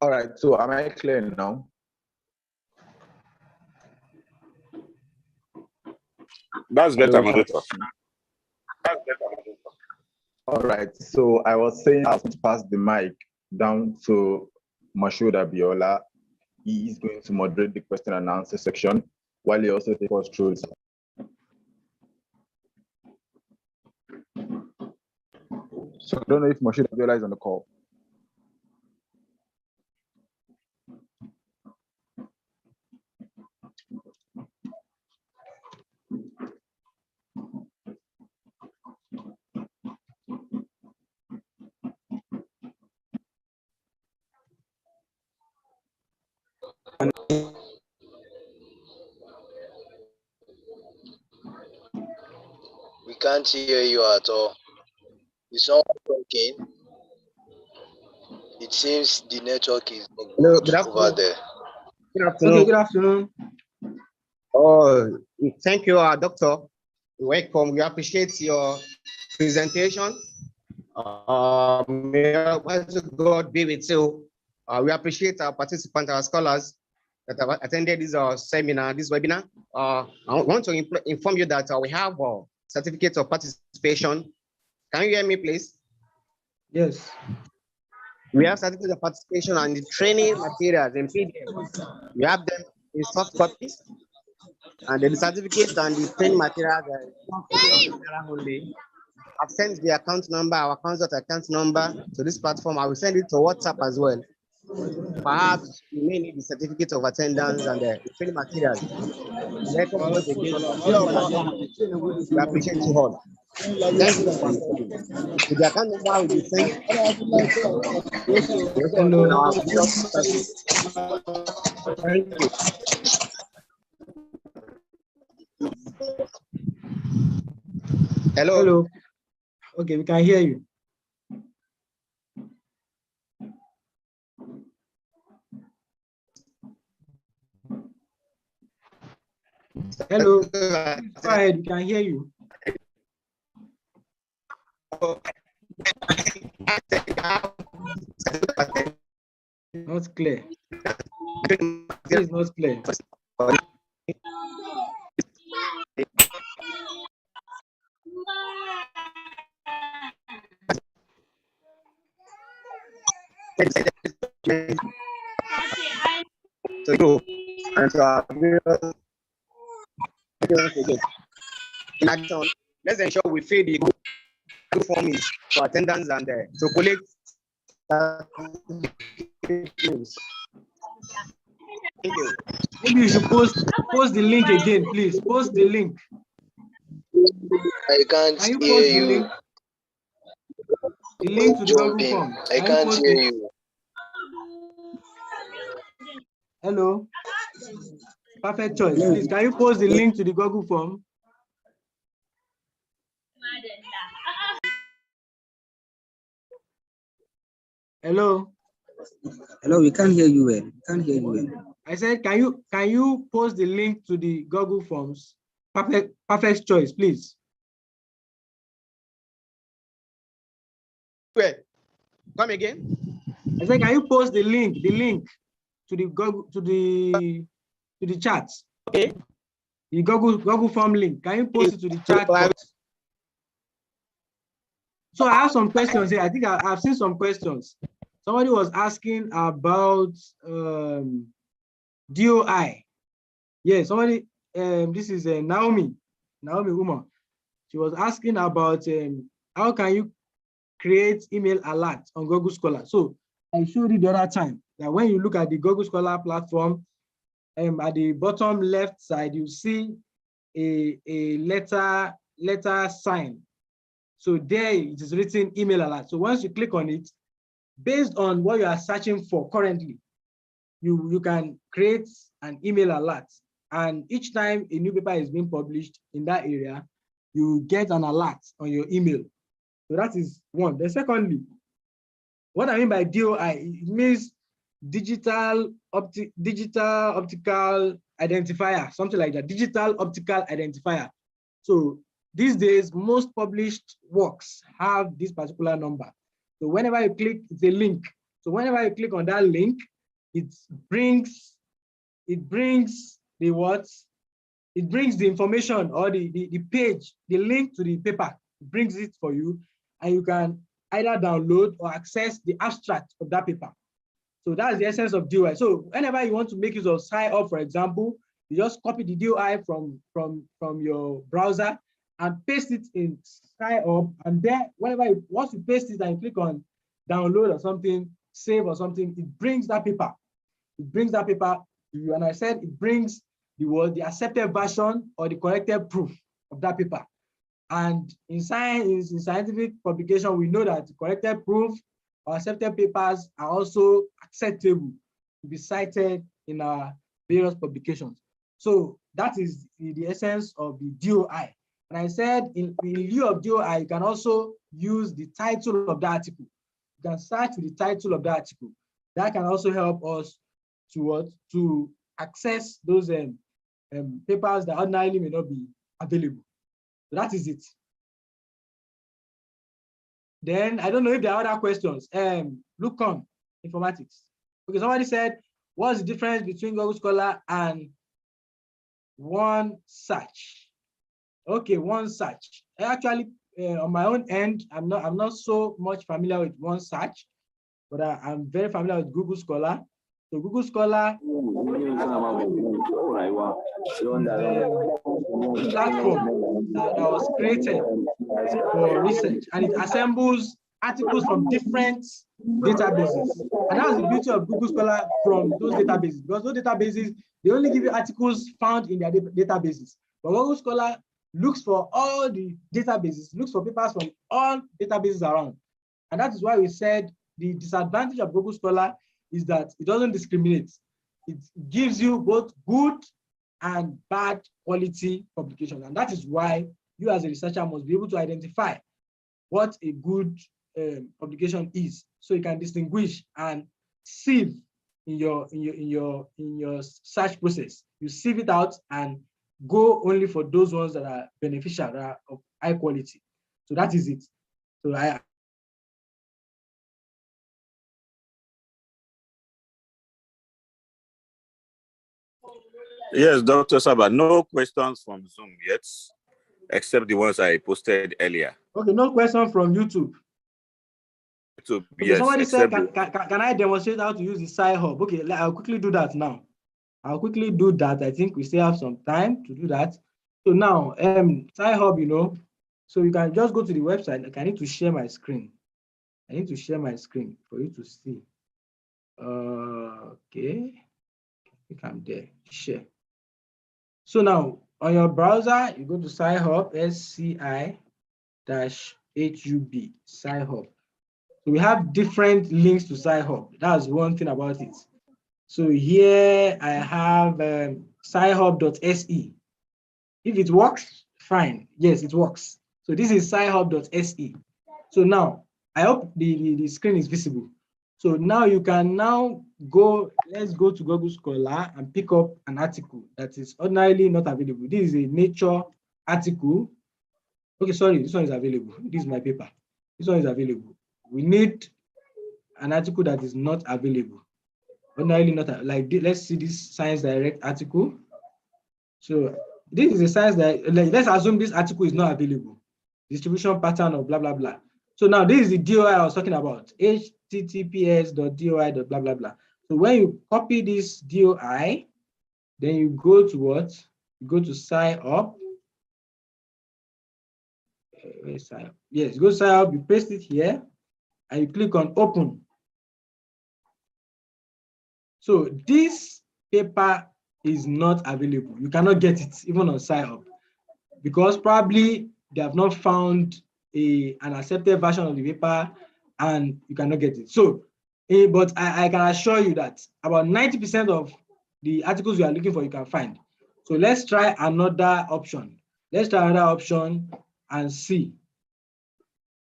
All right, so am I clear now? That's better, moderator. All right, so I was saying I was going to pass the mic down to Mashuda Biola. He is going to moderate the question and answer section while he also takes us through. So I don't know if Mashuda Biola is on the call. can't hear you at all. Is someone talking? It seems the network is not Hello, good good over afternoon. there. Good Okay, afternoon. good afternoon. Oh, thank you, Doctor. Welcome. We appreciate your presentation. May Almighty God be with you. We appreciate our participants, our scholars that have attended this seminar, this webinar. I want to inform you that we have a certificate of participation. Can you hear me, please? Yes. We have certificate of participation and the training materials in PDF. We have them in soft copies, and the certificate and the training materials are only. I've sent the account number, our contact account number to this platform. I will send it to WhatsApp as well. Perhaps you may need the certificate of attendance and the training materials. Welcome once again. We appreciate you all. Thank you for attending. The account number will be sent. Hello. Thank you. Hello. Hello. Okay, we can hear you. Hello. Go ahead, we can hear you. Not clear. It's not clear. To you and to our viewers. In addition, let's ensure we fill the Google form for attendance and to collect names. Thank you. Maybe you should post the link again, please. Post the link. I can't Can you hear post the you. link? The link to the Google Jumping. form. I Can you can't post hear it? you. Hello. Perfect choice. Please, can you post the link to the Google form? Hello. Hello, we can't hear you well. Can't hear you well. I said, can you post the link to the Google Forms? Perfect choice, please. Wait, come again. I said, can you post the link to the Google to the chat? Okay. The Google Form link. Can you post it to the chat box? So I have some questions here. I think I've seen some questions. Somebody was asking about DOI. Yeah, somebody, this is Naomi Uma. She was asking about how can you create email alerts on Google Scholar. So I showed you the other time that when you look at the Google Scholar platform, at the bottom left side, you see a letter sign. So there it is written email alert. So once you click on it, based on what you are searching for currently, you can create an email alert. And each time a new paper is being published in that area, you get an alert on your email. So that is one. Then secondly, what I mean by DOI, it means digital optical identifier, something like that, digital optical identifier. So these days, most published works have this particular number. So whenever you click, it's a link. So whenever you click on that link, it brings the what? It brings the information or the page, the link to the paper, it brings it for you, and you can either download or access the abstract of that paper. So that's the essence of DOI. So whenever you want to make use of SciUp, for example, you just copy the DOI from your browser and paste it in SciUp, and there, once you paste it and you click on download or something, save or something, it brings that paper. It brings that paper to you. And I said it brings the accepted version or the corrected proof of that paper. And in scientific publication, we know that corrected proof or accepted papers are also acceptable to be cited in our various publications. So that is the essence of the DOI. And I said in lieu of DOI, you can also use the title of the article. You can search with the title of the article. That can also help us to access those papers that ordinarily may not be available. So that is it. Then I don't know if there are other questions. Look on informatics. Okay, somebody said, what's the difference between Google Scholar and One Search? Okay, One Search. Actually, on my own end, I'm not so much familiar with One Search, but I'm very familiar with Google Scholar. So Google Scholar platform that was created for research, and it assembles articles from different databases. And that's the beauty of Google Scholar from those databases, because those databases, they only give you articles found in their databases. But Google Scholar looks for all the databases, looks for papers from all databases around. And that is why we said the disadvantage of Google Scholar is that it doesn't discriminate. It gives you both good and bad quality publication. And that is why you as a researcher must be able to identify what a good publication is, so you can distinguish and sieve in your search process. You sieve it out and go only for those ones that are beneficial, that are of high quality. So that is it. So Yes, Dr. Saba, no questions from Zoom yet, except the ones I posted earlier. Okay, no question from YouTube. YouTube, Okay, yes. somebody said, can I demonstrate how to use the Sci-Hub? Okay, I'll quickly do that now. I'll quickly do that. I think we still have some time to do that. So now, Sci-Hub, you know, so you can just go to the website. Like, I need to share my screen. I need to share my screen for you to see. Okay, I think I'm there. Share. So now, on your browser, you go to Sci-Hub, SCI-HUB, Sci-Hub. So we have different links to Sci-Hub. That's one thing about it. So here I have scihub.se. If it works, fine. Yes, it works. So this is scihub.se. So now I hope the screen is visible. So now you can now go, let's go to Google Scholar and pick up an article that is ordinarily not available. This is a Nature article. Okay, sorry, this one is available. This is my paper. This one is available. We need an article that is not available. Ordinarily not, like, let's see this Science Direct article. So this is a Science Direct, like, let's assume this article is not available. Distribution pattern of blah, blah, blah. So now this is the DOI I was talking about, https.doi. blah, blah, blah. So when you copy this DOI, then you go to what? You go to Sci-Hub. Where's Sci-Hub? Yes, go to Sci-Hub, you paste it here, and you click on open. So this paper is not available. You cannot get it even on Sci-Hub, because probably they have not found an accepted version of the paper and you cannot get it. So, but I can assure you that about 90% of the articles you are looking for, you can find. So let's try another option. Let's try another option and see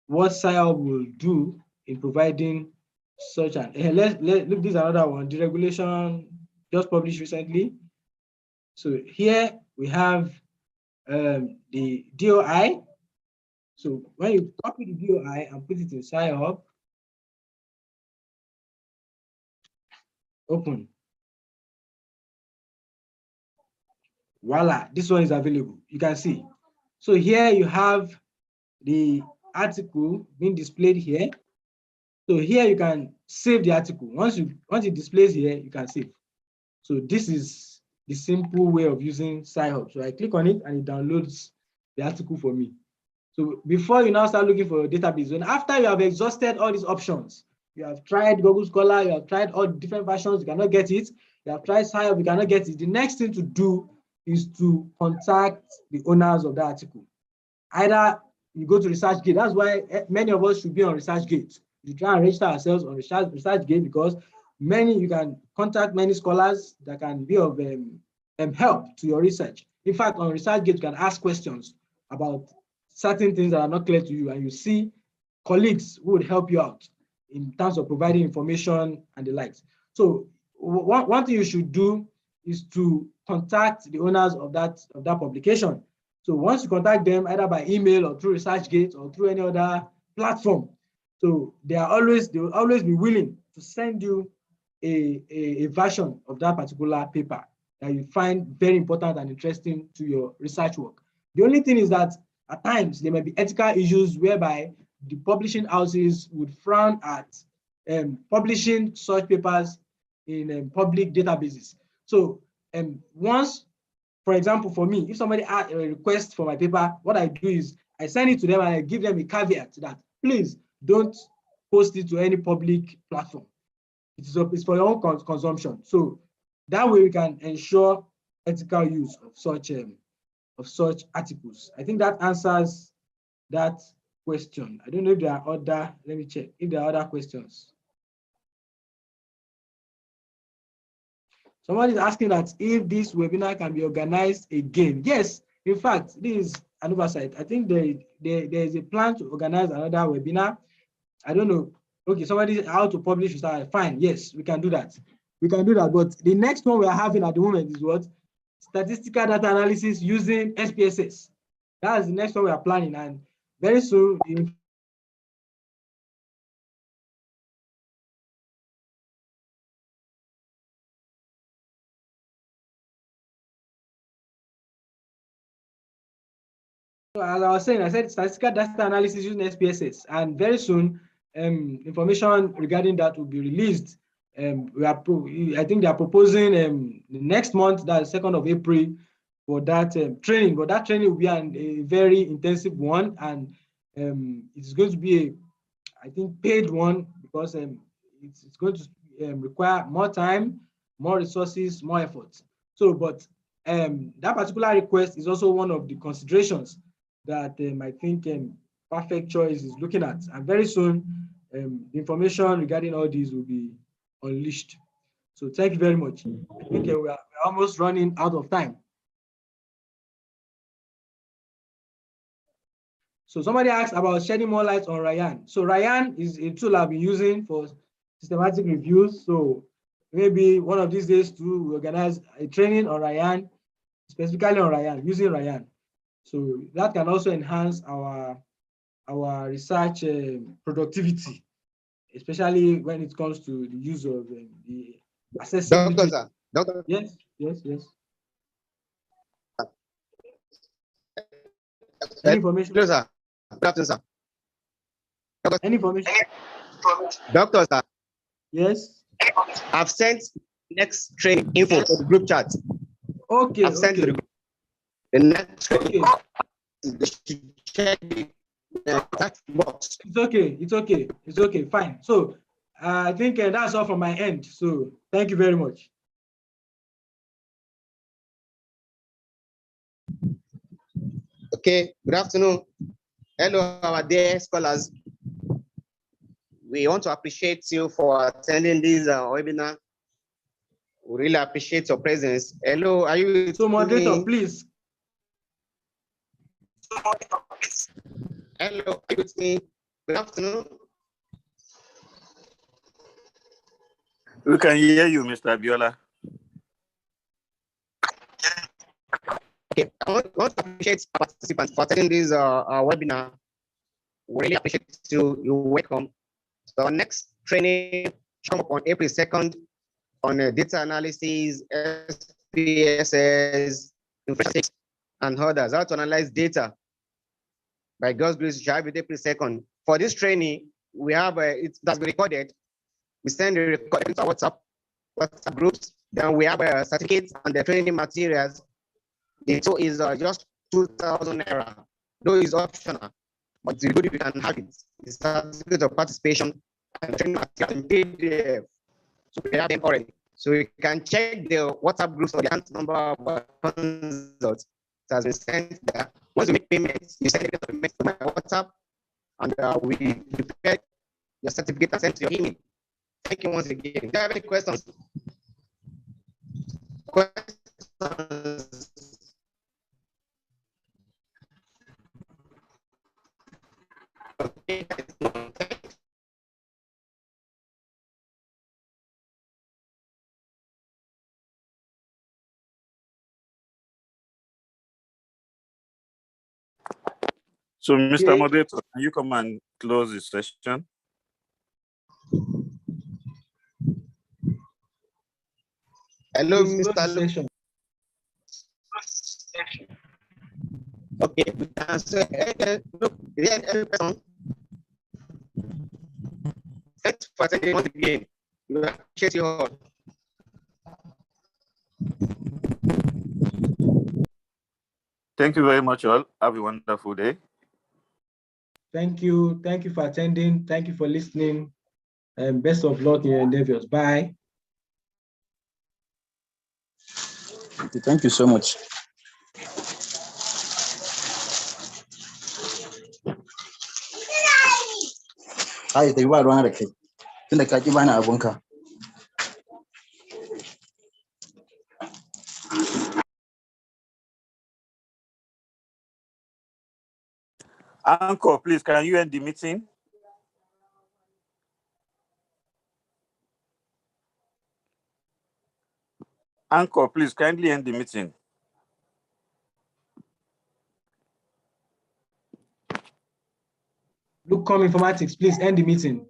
what Sci-Hub will do in providing such an, let's look, this is another one, the regulation just published recently. So here we have the DOI. So when you copy the DOI and put it in Sci-Hub, open. Voila, this one is available. You can see. So here you have the article being displayed here. So here you can save the article. Once it displays here, you can save. So this is the simple way of using Sci-Hub. So I click on it and it downloads the article for me. So before you now start looking for a database, and after you have exhausted all these options, you have tried Google Scholar, you have tried all different versions, you cannot get it. You have tried Sci-Hub, you cannot get it. The next thing to do is to contact the owners of the article. Either you go to ResearchGate. That's why many of us should be on ResearchGate. You try and register ourselves on ResearchGate, because you can contact many scholars that can be of help to your research. In fact, on ResearchGate, you can ask questions about certain things that are not clear to you, and you see colleagues who would help you out in terms of providing information and the likes. So one thing you should do is to contact the owners of that publication. So once you contact them, either by email or through ResearchGate or through any other platform, so they will always be willing to send you a version of that particular paper that you find very important and interesting to your research work. The only thing is that at times there may be ethical issues whereby the publishing houses would frown at publishing such papers in public databases. So once, for example, for me, if somebody asks a request for my paper, what I do is I send it to them and I give them a caveat that please don't post it to any public platform. It's for your own consumption. So that way we can ensure ethical use of such articles. I think that answers that question. I don't know if there are other, let me check if there are other questions. Somebody is asking that if this webinar can be organized again. Yes, in fact, this is an oversight. I think there is a plan to organize another webinar. I don't know. Okay, somebody, how to publish research. Fine, yes, we can do that. We can do that. But the next one we are having at the moment is what? Statistical data analysis using SPSS. That's the next one we are planning. And very soon, so as I was saying, I said statistical data analysis using SPSS, and very soon, information regarding that will be released. I think they are proposing the next month, that's 2nd of April, for that training. But that training will be a very intensive one, and it's going to be I think, paid one, because it's going to require more time, more resources, more effort. So, but that particular request is also one of the considerations that I think Perfect Choice is looking at. And very soon, the information regarding all these will be unleashed. So thank you very much. I think we're almost running out of time. So somebody asked about shedding more light on Ryan. So Ryan is a tool I've been using for systematic reviews. So maybe one of these days to organize a training on Ryan, specifically on Ryan, using Ryan. So that can also enhance our research productivity, especially when it comes to the use of the accessibility. Doctor. Yes. Any information? Hello, sir. Good afternoon, sir. Any information? Doctor, sir. Yes. I've sent next training info to the group chat. Okay. I've sent the next training. Check that box. It's okay. Fine. So I think that's all from my end. So thank you very much. Okay, good afternoon. Hello, our dear scholars. We want to appreciate you for attending this webinar. We really appreciate your presence. Hello, are you? So moderator, please. Hello, are you with me? Good afternoon. We can hear you, Mr. Abiola. Okay, I want to appreciate participants for attending this webinar. We really appreciate you. You're welcome. So our next training come up on April 2nd on data analysis, SPSS, and others. How to analyze data. By God's grace, shall be April 2nd. For this training, we have it has been recorded. We send the recording to our WhatsApp groups. Then we have certificates and the training materials. The tool is just 2,000 naira. Though it's optional, but it's good if you can have it. It's a certificate of participation and training material in PDF. So we have them already. So you can check the WhatsApp groups for the number of consults that has been sent there. Once you make payments, you send it to my WhatsApp, and we prepare your certificate and send to your email. Thank you once again. Do you have any questions? So, Mr. Moderator, can you come and close the session? Hello, Please close the Mr. session. Okay, we can say, look, is there any person? Thanks for attending once again. We appreciate you all. Thank you very much, all. Have a wonderful day. Thank you. Thank you for attending. Thank you for listening. And best of luck in your endeavors. Bye. Thank you so much. Ai, da ba ruwan da kai. Tunda ka ki bani abunka. Anchor, please, can you end the meeting? Anchor, please, kindly end the meeting. Look, Informatics, please end the meeting.